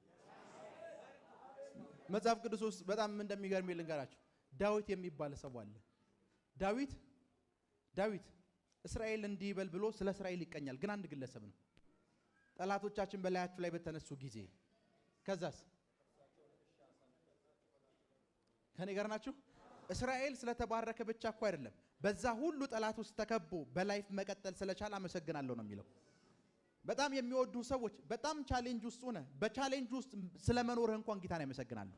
መጽሐፍ ቅዱስ ውስጥ በጣም እንደሚገርም ልንገራችሁ። ዳዊት የሚባል ሰው አለ። ዳዊት እስራኤል እንዲበል ብሎ ስለ እስራኤል ይቀኛል። ግን አንድ ግለሰብ ነው። ጠላቶቻችን በላያችሁ ላይ በተነሱ ጊዜ ከዛስ ከኔ ጋር ናችሁ? እስራኤል ስለተባረከ ብቻ እኮ አይደለም፣ በዛ ሁሉ ጠላት ውስጥ ተከቦ በላይፍ መቀጠል ስለቻለ አመሰግናለሁ ነው የሚለው። በጣም የሚወዱ ሰዎች በጣም ቻሌንጅ ውስጥ ሆነ በቻሌንጅ ውስጥ ስለመኖርህ እንኳን ጌታን ያመሰግናሉ።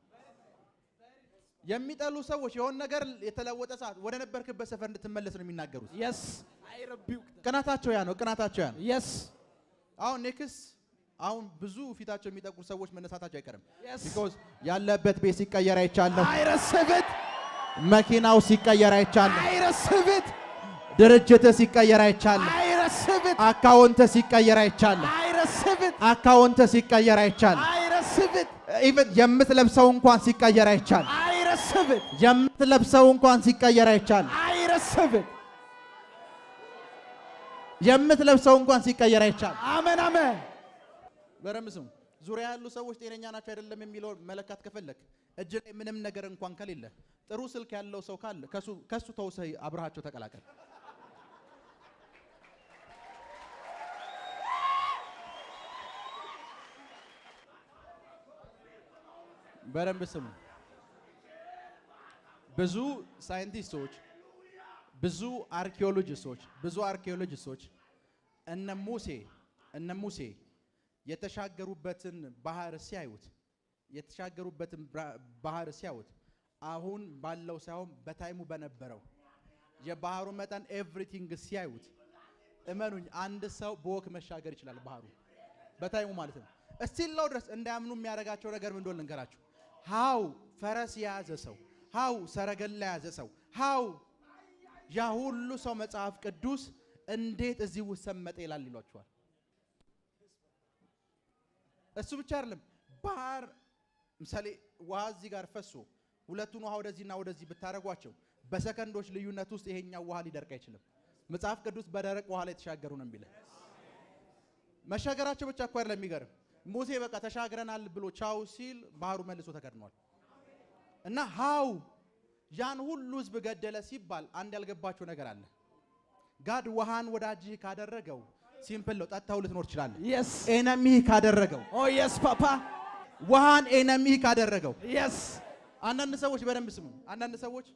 የሚጠሉ ሰዎች የሆነ ነገር የተለወጠ ሰዓት ወደ ነበርክበት ሰፈር እንድትመለስ ነው የሚናገሩት። Yes. I rebuke that. ቅናታቸው ያ ነው፣ ቅናታቸው ያ ነው። Yes. አሁን ኔክስ አሁን ብዙ ፊታቸው የሚጠቁር ሰዎች መነሳታቸው አይቀርም። Yes. ቢኮዝ ያለበት ቤት ሲቀየር አይቻለሁ። I receive it. መኪናው ሲቀየር አይቻለሁ። I receive it. ድርጅት ሲቀየር አይቻለሁ። I receive it. አካውንት ሲቀየር አይቻለሁ። I receive it. አካውንት ሲቀየር አይቻለሁ። I receive it. ኢቭን የምትለብሰው እንኳን ሲቀየር አይቻለሁ። I receive it. የምትለብሰው እንኳን ሲቀየር አይቻለሁ። I receive it. የምትለብሰው እንኳን ሲቀየር አይቻለሁ። Amen. Amen. በረምስም ዙሪያ ያሉ ሰዎች ጤነኛ ናቸው አይደለም የሚለው መለካት ከፈለክ እጅ ላይ ምንም ነገር እንኳን ከሌለ ጥሩ ስልክ ያለው ሰው ካለ ከሱ ተውሰህ አብረሃቸው ተቀላቀል። በረም ስሙ። ብዙ ሳይንቲስቶች፣ ብዙ አርኪኦሎጂስቶች እነ ሙሴ የተሻገሩበትን ባህር ሲያዩት አሁን ባለው ሳይሆን በታይሙ በነበረው የባህሩ መጠን ኤቭሪቲንግ ሲያዩት እመኑኝ አንድ ሰው በወክ መሻገር ይችላል። ባህሩ በታይሙ ማለት ነው። እስቲላው ድረስ እንዳያምኑ የሚያደርጋቸው ነገር ምን እንደሆነ ልንገራችሁ። ሃው ፈረስ የያዘ ሰው፣ ሃው ሰረገላ የያዘ ሰው፣ ሃው ያ ሁሉ ሰው መጽሐፍ ቅዱስ እንዴት እዚህ ውስጥ ሰመጠ ይላል ይሏቸዋል። እሱ ብቻ አይደለም። ባህር ምሳሌ ውሃ እዚህ ጋር ፈሶ ሁለቱን ውሃ ወደዚህና ወደዚህ ብታረጓቸው በሰከንዶች ልዩነት ውስጥ ይሄኛው ውሃ ሊደርቅ አይችልም። መጽሐፍ ቅዱስ በደረቅ ውሃ ላይ ተሻገሩ ነው የሚለው። መሻገራቸው ብቻ እኮ አይደለም የሚገርም። ሙሴ በቃ ተሻግረናል ብሎ ቻው ሲል ባህሩ መልሶ ተከድኗል። እና ሃው ያን ሁሉ ህዝብ ገደለ ሲባል አንድ ያልገባቸው ነገር አለ። ጋድ ውሃን ወዳጅህ ካደረገው ሲምፕል ነው፣ ጠጣው ልትኖር ይችላል። yes ኤነሚህ ካደረገው oh yes papa ውሃን ኤነሚህ ካደረገው yes አንዳንድ ሰዎች በደንብ ስሙ። አንዳንድ ሰዎች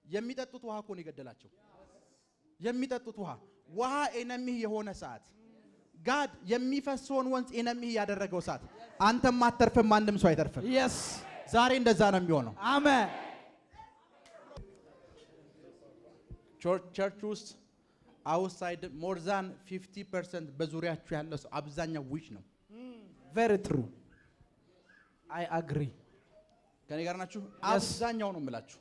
የሚጠጡት ውሃ እኮ ነው የገደላቸው። የሚጠጡት ውሃ ኤነሚህ የሆነ ሰዓት ጋድ የሚፈሰውን ወንዝ ኤነሚህ ያደረገው ሰዓት አንተም አትተርፍም፣ ማንም ሰው አይተርፍም። yes ዛሬ እንደዛ ነው የሚሆነው። amen ቸርች ውስጥ outside more than 50% በዙሪያችሁ ያለው ሰው አብዛኛው ዊች ነው። very true I agree ከኔ ጋር ናችሁ? አብዛኛው ነው የምላችሁ።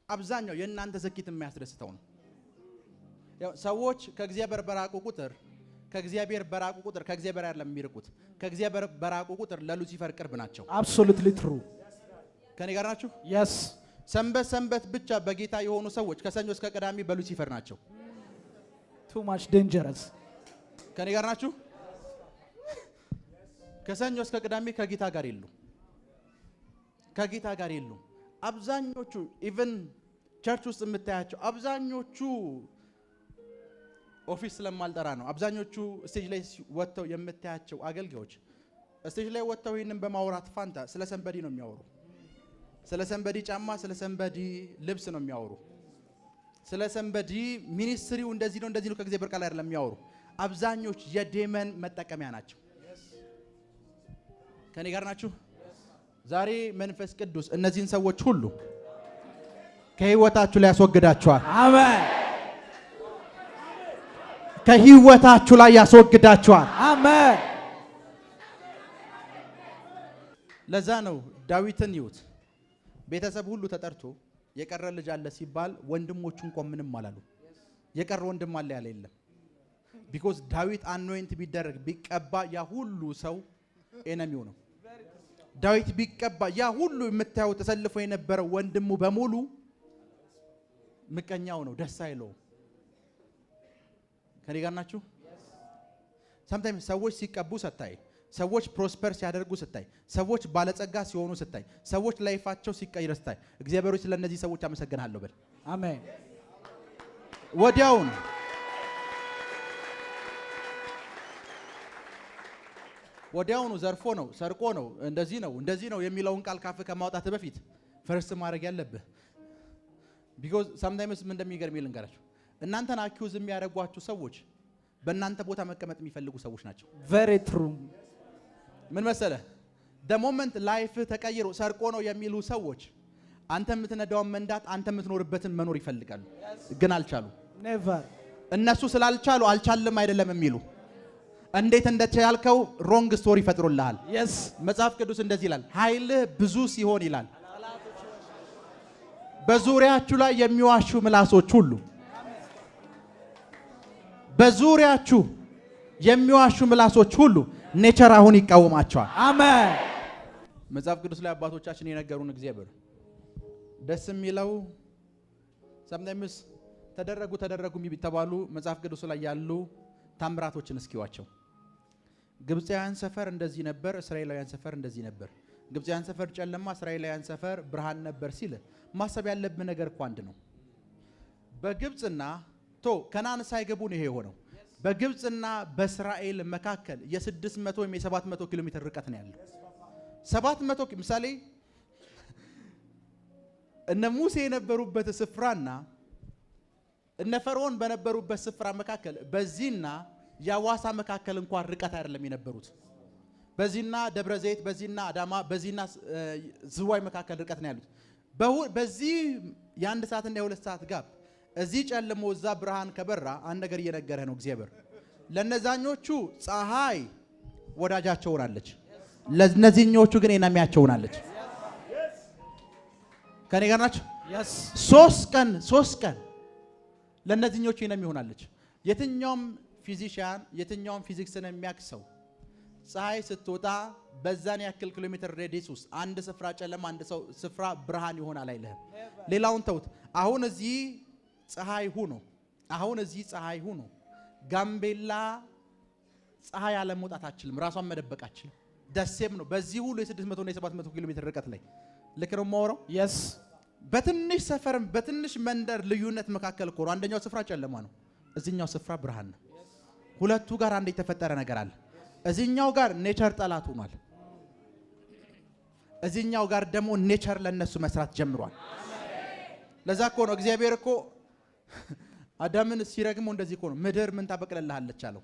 አብዛኛው የእናንተ ስኬት የሚያስደስተው ነው። ያው ሰዎች ከእግዚአብሔር በራቁ ቁጥር ከእግዚአብሔር አይደለም የሚርቁት፣ ከእግዚአብሔር በራቁ ቁጥር ለሉሲፈር ቅርብ ናቸው። absolutely true ከኔ ጋር ናችሁ? yes ሰንበት ብቻ በጌታ የሆኑ ሰዎች ከሰኞ እስከ ቅዳሜ በሉሲፈር ናቸው። too much dangerous ከኔ ጋር ናችሁ? ከሰኞ እስከ ቅዳሜ ከጌታ ጋር የሉ። አብዛኞቹ ኢቭን ቸርች ውስጥ የምታያቸው አብዛኞቹ ኦፊስ ስለማልጠራ ነው። አብዛኞቹ ስቴጅ ላይ ወጥተው የምታያቸው አገልጋዮች ስቴጅ ላይ ወጥተው ይሄንን በማውራት ፋንታ ስለ ሰንበዲ ነው የሚያወሩ። ስለ ሰንበዲ ጫማ፣ ስለ ሰንበዲ ልብስ ነው የሚያወሩ። ስለ ሰንበዲ ሚኒስትሪው እንደዚህ ነው ከእግዚአብሔር ቃል አይደለም የሚያወሩ። አብዛኞች የዴመን መጠቀሚያ ናቸው። ከኔ ጋር ናችሁ? ዛሬ መንፈስ ቅዱስ እነዚህን ሰዎች ሁሉ ከህይወታችሁ ላይ ያስወግዳቸዋል። አሜን። ከህይወታችሁ ላይ ያስወግዳቸዋል። አሜን። ለዛ ነው ዳዊትን ይዩት። ቤተሰብ ሁሉ ተጠርቶ የቀረ ልጅ አለ ሲባል ወንድሞቹ እንኳን ምንም አላሉ። የቀረ ወንድም አለ ያለ የለም። ቢኮዝ ዳዊት አኖይንት ቢደረግ ቢቀባ ያ ሁሉ ሰው ኤነሚው ነው። ዳዊት ቢቀባ ያ ሁሉ የምታዩት ተሰልፎ የነበረው ወንድሙ በሙሉ ምቀኛው ነው፣ ደስ አይለው። ከኔ ጋር ናችሁ? sometimes ሰዎች ሲቀቡ ስታይ፣ ሰዎች ፕሮስፐር ሲያደርጉ ስታይ፣ ሰዎች ባለጸጋ ሲሆኑ ስታይ፣ ሰዎች ላይፋቸው ሲቀየር ስታይ፣ እግዚአብሔር ሆይ ስለነዚህ ሰዎች አመሰግናለሁ በል። አሜን። ወዲያውኑ ዘርፎ ነው፣ ሰርቆ ነው፣ እንደዚህ ነው የሚለውን ቃል ካፍ ከማውጣት በፊት ፈርስት ማድረግ ያለብህ because sometimes ምን እንደሚገርም ልንገራችሁ። እናንተን አኪውዝ የሚያደርጓችሁ ሰዎች በእናንተ ቦታ መቀመጥ የሚፈልጉ ሰዎች ናቸው። very true ምን መሰለህ? the moment life ተቀይሮ ሰርቆ ነው የሚሉ ሰዎች አንተ የምትነዳውን መንዳት፣ አንተ የምትኖርበትን መኖር ይፈልጋሉ፣ ግን አልቻሉ። never እነሱ ስላልቻሉ አልቻለም አይደለም የሚሉ እንዴት እንደቻልከው ሮንግ ስቶሪ ፈጥሮልሃል። yes መጽሐፍ ቅዱስ እንደዚህ ይላል፣ ኃይልህ ብዙ ሲሆን ይላል በዙሪያችሁ ላይ የሚዋሹ ምላሶች ሁሉ፣ በዙሪያችሁ የሚዋሹ ምላሶች ሁሉ ኔቸር አሁን ይቃወማቸዋል። አሜን። መጽሐፍ ቅዱስ ላይ አባቶቻችን የነገሩን እግዚአብሔር ደስ የሚለው sometimes ተደረጉ የሚባሉ መጽሐፍ ቅዱስ ላይ ያሉ ታምራቶችን እስኪዋቸው። ግብፃውያን ሰፈር እንደዚህ ነበር፣ እስራኤላውያን ሰፈር እንደዚህ ነበር። ግብፃውያን ሰፈር ጨለማ፣ እስራኤላውያን ሰፈር ብርሃን ነበር ሲል ማሰብ ያለብን ነገር እኮ አንድ ነው። በግብፅና ከናን ሳይገቡ ነው ይሄ የሆነው። በግብፅና በእስራኤል መካከል የ600 ወይም የ700 ኪሎ ሜትር ርቀት ነው ያለው። 700 ምሳሌ እነ ሙሴ የነበሩበት ስፍራና እነ ፈርዖን በነበሩበት ስፍራ መካከል በዚህና ያዋሳ መካከል እንኳን ርቀት አይደለም የነበሩት። በዚህና ደብረ ዘይት፣ በዚህና አዳማ፣ በዚህና ዝዋይ መካከል ርቀት ነው ያሉት። በዚህ የአንድ ሰዓትና የሁለት ሰዓት ጋብ እዚህ ጨልሞ እዛ ብርሃን ከበራ አንድ ነገር እየነገረህ ነው እግዚአብሔር። ለነዛኞቹ ፀሐይ ወዳጃቸው ሆናለች፣ ለነዚህኞቹ ግን ኤነሚያቸው ሆናለች። ከኔ ጋር ናችሁ? yes 3 ቀን ለነዚህኞቹ ኤነሚ ሆናለች። የትኛውም ፊዚሻን የትኛውም ፊዚክስን የሚያክሰው ፀሐይ ስትወጣ በዛን ያክል ኪሎ ሜትር ሬዲየስ ውስጥ አንድ ስፍራ ጨለማ፣ አንድ ስፍራ ብርሃን ይሆናል አይልህም። ሌላውን ተውት። አሁን እዚህ ፀሐይ ሁኑ፣ ጋምቤላ ፀሐይ አለመውጣት አትችልም፣ ራሷን መደበቅ አትችልም። ደሴም ነው በዚህ ሁሉ የ600 እና የ700 ኪሎ ሜትር ርቀት ላይ ልክ ነው የማወራው yes በትንሽ ሰፈርም በትንሽ መንደር ልዩነት መካከል እኮ ነው አንደኛው ስፍራ ጨለማ ነው እዚህኛው ስፍራ ብርሃን ነው ሁለቱ ጋር አንድ የተፈጠረ ነገር አለ እዚህኛው ጋር ኔቸር ጠላት ሆኗል እዚህኛው ጋር ደግሞ ኔቸር ለነሱ መስራት ጀምሯል ለዛ እኮ ነው እግዚአብሔር እኮ አዳምን ሲረግመው እንደዚህ እኮ ነው ምድር ምን ታበቅልልሃለች አለው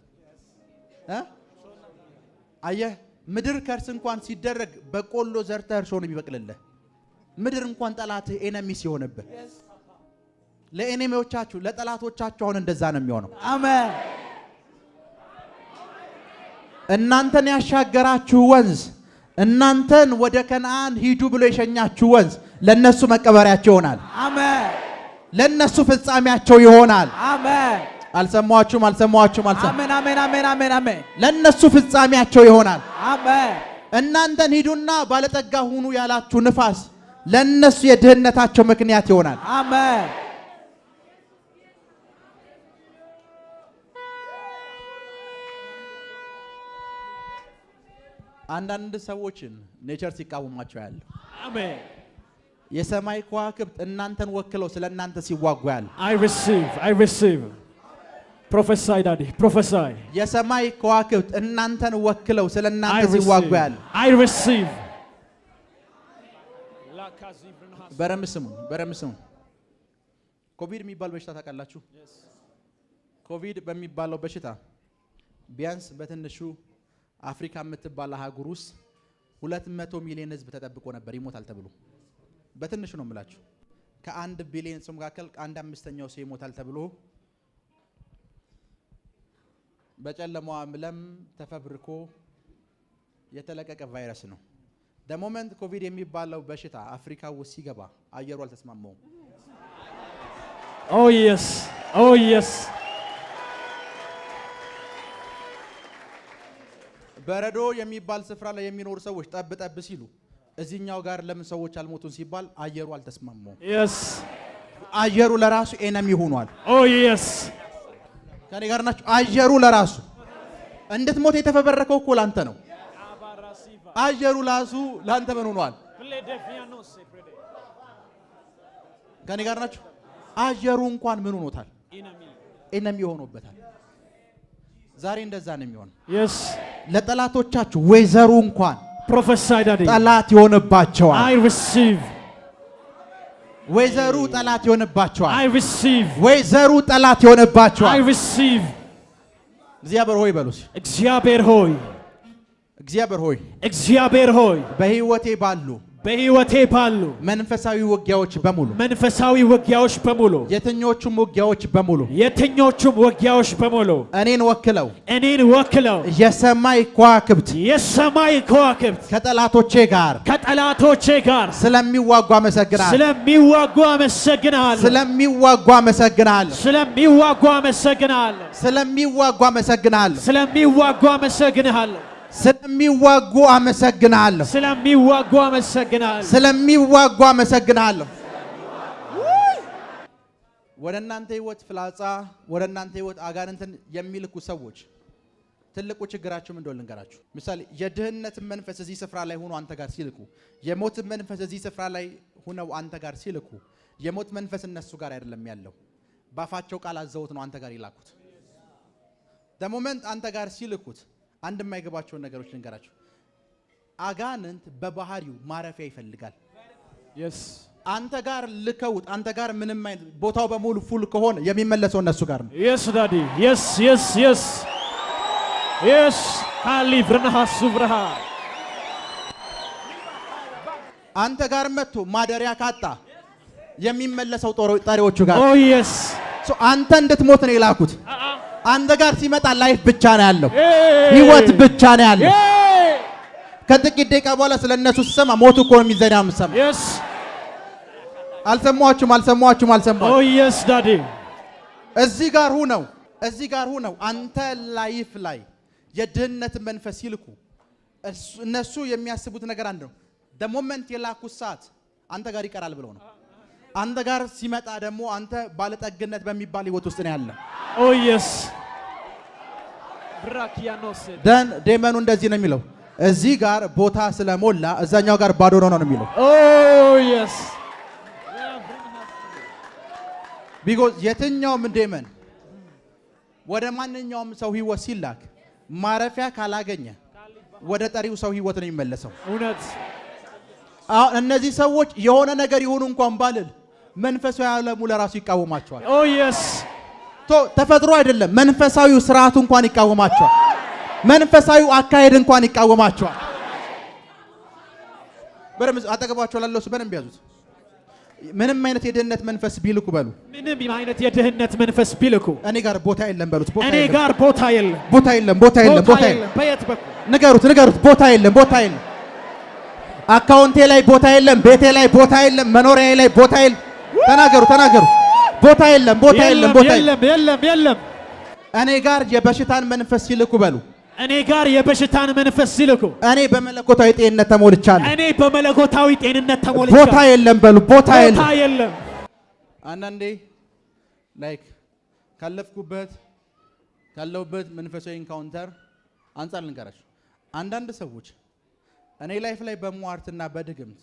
አየህ ምድር ከርስ እንኳን ሲደረግ በቆሎ ዘርተህ እርሾ ነው የሚበቅልልህ ምድር እንኳን ጠላት ኤነሚ ሲሆንብህ ለኤነሚዎቻችሁ ለጠላቶቻችሁ አሁን እንደዛ ነው የሚሆነው አሜን እናንተን ያሻገራችሁ ወንዝ እናንተን ወደ ከነዓን ሂዱ ብሎ የሸኛችሁ ወንዝ ለነሱ መቀበሪያቸው ይሆናል አሜን ለነሱ ፍጻሜያቸው ይሆናል አሜን አልሰማችሁም አሜን አሜን አሜን አሜን አሜን ለነሱ ፍጻሜያቸው ይሆናል አሜን እናንተን ሂዱና ባለጠጋ ሁኑ ያላችሁ ንፋስ ለነሱ የድህነታቸው ምክንያት ይሆናል አሜን አንዳንድ ሰዎችን ኔቸር ሲቃወማቸው ያለው አሜን የሰማይ ከዋክብት እናንተን ወክለው ስለናንተ ሲዋጉ ያለው I receive prophesy daddy prophesy የሰማይ ከዋክብት እናንተን ወክለው ስለናንተ ሲዋጉ ያለው I receive በረምስሙ ኮቪድ የሚባል በሽታ ታውቃላችሁ ኮቪድ በሚባለው በሽታ ቢያንስ በትንሹ አፍሪካ የምትባል አህጉር ውስጥ 200 ሚሊዮን ህዝብ ተጠብቆ ነበር ይሞታል ተብሎ በትንሹ ነው የምላችሁ ከ1 ቢሊዮን ሰው መካከል 1/5ኛው ሰው ይሞታል ተብሎ በጨለማው ዓለም ተፈብርኮ የተለቀቀ ቫይረስ ነው the moment ኮቪድ የሚባለው በሽታ አፍሪካ ውስጥ ሲገባ አየሩ አልተስማማውም oh yes በረዶ የሚባል ስፍራ ላይ የሚኖሩ ሰዎች ጠብ ሲሉ እዚህኛው ጋር ለምን ሰዎች አልሞቱን ሲባል አየሩ አልተስማማውም yes አየሩ ለራሱ ኤነሚ ሆኗል oh yes ከኔ ጋር ናችሁ አየሩ ለራሱ እንድትሞት የተፈበረከው እኮ ላንተ ነው አየሩ ላሱ ላንተ ምን ሆኗል ከኔ ጋር ናችሁ አየሩ እንኳን ምን ሆኖታል ኤነሚ ሆኖበታል ዛሬ እንደዛ ነው የሚሆነው yes ለጠላቶቻችሁ ወይዘሩ እንኳን prophesy daddy ጠላት ይሆንባቸዋል I receive ወይዘሩ ጠላት ይሆንባቸዋል I receive ወይዘሩ ጠላት ይሆንባቸዋል I receive እግዚአብሔር ሆይ በሉስ እግዚአብሔር ሆይ በህይወቴ ባሉ መንፈሳዊ ውጊያዎች በሙሉ የትኞቹም ውጊያዎች በሙሉ እኔን ወክለው የሰማይ ከዋክብት ከጠላቶቼ ጋር ስለሚዋጉ አመሰግናለሁ ስለሚዋጉ አመሰግናለሁ ወደ እናንተ ህይወት ፍላጻ ወደ እናንተ ህይወት አጋንንትን የሚልኩ ሰዎች ትልቁ ችግራቸው ምን እንደሆነ ልንገራችሁ ምሳሌ የድህነት መንፈስ እዚህ ስፍራ ላይ ሆኖ አንተ ጋር ሲልኩ የሞት መንፈስ እዚህ ስፍራ ላይ ሆነው አንተ ጋር ሲልኩ የሞት መንፈስ እነሱ ጋር አይደለም ያለው ባፋቸው ቃል አዘውት ነው አንተ ጋር ይላኩት the moment አንተ ጋር ሲልኩት አንድ የማይገባቸው ነገሮች ልንገራችሁ አጋንንት በባህሪው ማረፊያ ይፈልጋል yes አንተ ጋር ልከውት አንተ ጋር ምንም አይነት ቦታው በሙሉ ፉል ከሆነ የሚመለሰው እነሱ ጋር ነው yes daddy yes ካሊብርና ሱብራሃ አንተ ጋር መጥቶ ማደሪያ ካጣ የሚመለሰው ጠሪዎቹ ጋር oh yes so አንተ እንድትሞት ነው የላኩት አንተ ጋር ሲመጣ ላይፍ ብቻ ነው ያለው ህይወት ብቻ ነው ያለው ከጥቂት ደቂቃ በኋላ ስለነሱ ሲሰማ ሞቱ እኮ ነው የሚዘናው ምሰማ yes አልሰማችሁም oh yes daddy እዚህ ጋር ሆነው አንተ ላይፍ ላይ የድህነት መንፈስ ይልኩ እነሱ የሚያስቡት ነገር አንድ ነው the moment የላኩት ሰዓት አንተ ጋር ይቀራል ብለው ነው አንተ ጋር ሲመጣ ደግሞ አንተ ባለጠግነት በሚባል ህይወት ውስጥ ነው ያለው oh yes ደን ዴመኑ እንደዚህ ነው የሚለው እዚህ ጋር ቦታ ስለሞላ እዛኛው ጋር ባዶ ነው የሚለው። Oh yes. ቢኮዝ የትኛውም ዴመን ወደ ማንኛውም ሰው ህይወት ሲላክ ማረፊያ ካላገኘ ወደ ጠሪው ሰው ህይወት ነው የሚመለሰው። እውነት አሁን እነዚህ ሰዎች የሆነ ነገር ይሁን እንኳን ባልል መንፈሳዊ ዓለሙ ለራሱ ይቃወማቸዋል። Oh yes. ተፈጥሮ አይደለም መንፈሳዊው ስርዓቱ እንኳን ይቃወማቸዋል። መንፈሳዊው አካሄድ እንኳን ይቃወማቸዋል። በረም አጠገባቸው ላለው ሰው በደንብ ያዙት። ምንም አይነት የድህነት መንፈስ ቢልኩ በሉ። ምንም አይነት የድህነት መንፈስ ቢልኩ እኔ ጋር ቦታ የለም በሉት። ቦታ እኔ ጋር ቦታ የለም። ቦታ የለም። ቦታ የለም። ቦታ የለም። በየት በኩል ንገሩት። ቦታ የለም። ቦታ የለም። አካውንቴ ላይ ቦታ የለም። ቤቴ ላይ ቦታ የለም። መኖሪያዬ ላይ ቦታ የለም። ተናገሩ። ቦታ የለም። ቦታ የለም። ቦታ የለም። እኔ ጋር የበሽታን መንፈስ ሲልኩ በሉ። እኔ ጋር የበሽታን መንፈስ ሲልኩ እኔ በመለኮታዊ ጤንነት ተሞልቻለሁ። እኔ በመለኮታዊ ጤንነት ተሞልቻለሁ። ቦታ የለም በሉ። ቦታ የለም። አንዳንዴ ላይክ ካለውበት መንፈሳዊ ኢንካውንተር አንጻር ልንገራችሁ። አንዳንድ ሰዎች እኔ ላይፍ ላይ በሟርትና በድግምት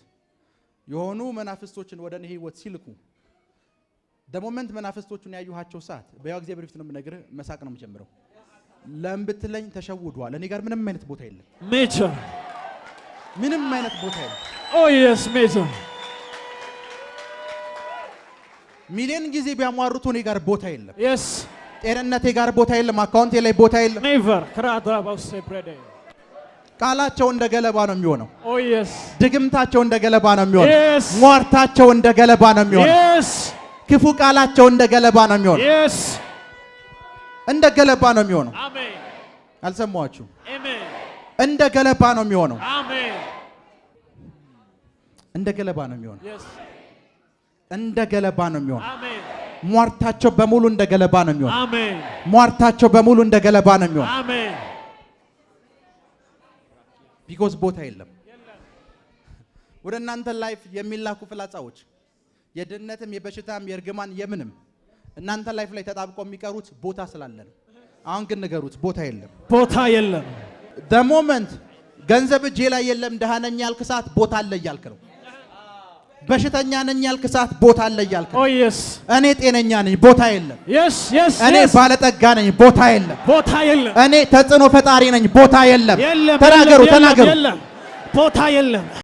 የሆኑ መናፍስቶችን ወደ እኔ ህይወት ሲልኩ ደሞመንት መናፍስቶቹን ያዩሃቸው ሰዓት በያው እግዚአብሔር ፊት ነው የምነግርህ፣ መሳቅ ነው የምጀምረው። ለምብትለኝ ተሸውዷል። እኔ ጋር ምንም አይነት ቦታ የለም። ሜጀር ምንም አይነት ቦታ የለም። ኦ የስ ሜጀር ሚሊዮን ጊዜ ቢያሟርቱ እኔ ጋር ቦታ የለም። የስ ጤንነቴ ጋር ቦታ የለም። አካውንቴ ላይ ቦታ የለም። ኔቨር ክራዳባው ሴፕሬዴ ቃላቸው እንደ ገለባ ነው የሚሆነው። ኦ የስ ድግምታቸው እንደ ገለባ ነው የሚሆነው። Yes. ሟርታቸው እንደ ገለባ ነው የሚሆነው። የስ ክፉ ቃላቸው እንደ ገለባ ነው የሚሆነው። የስ እንደ ገለባ ነው የሚሆነው። አሜን አልሰማችሁ? አሜን እንደ ገለባ ነው የሚሆነው። አሜን እንደ ገለባ ነው የሚሆነው። የስ እንደ ገለባ ነው የሚሆነው። አሜን ሟርታቸው በሙሉ እንደ ገለባ ነው የሚሆነው። አሜን ሟርታቸው በሙሉ እንደ ገለባ ነው የሚሆነው። አሜን ቢኮዝ ቦታ የለም። ወደ እናንተ ላይፍ የሚላኩ ፍላጻዎች የድህነትም የበሽታም የእርግማን የምንም እናንተ ላይፍ ላይ ተጣብቀው የሚቀሩት ቦታ ስላለ ነው። አሁን ግን ንገሩት፣ ቦታ የለም። ቦታ የለም። the moment ገንዘብ እጄ ላይ የለም ደሃ ነኝ ያልክ ሰዓት ቦታ አለ እያልክ ነው። በሽተኛ ነኝ ያልክ ሰዓት ቦታ አለ እያልክ ነው። ኦ የስ እኔ ጤነኛ ነኝ፣ ቦታ የለም። የስ የስ እኔ ባለጠጋ ነኝ፣ ቦታ የለም። ቦታ የለም። እኔ ተጽዕኖ ፈጣሪ ነኝ፣ ቦታ የለም። የለም ተናገሩ። የለም ቦታ የለም።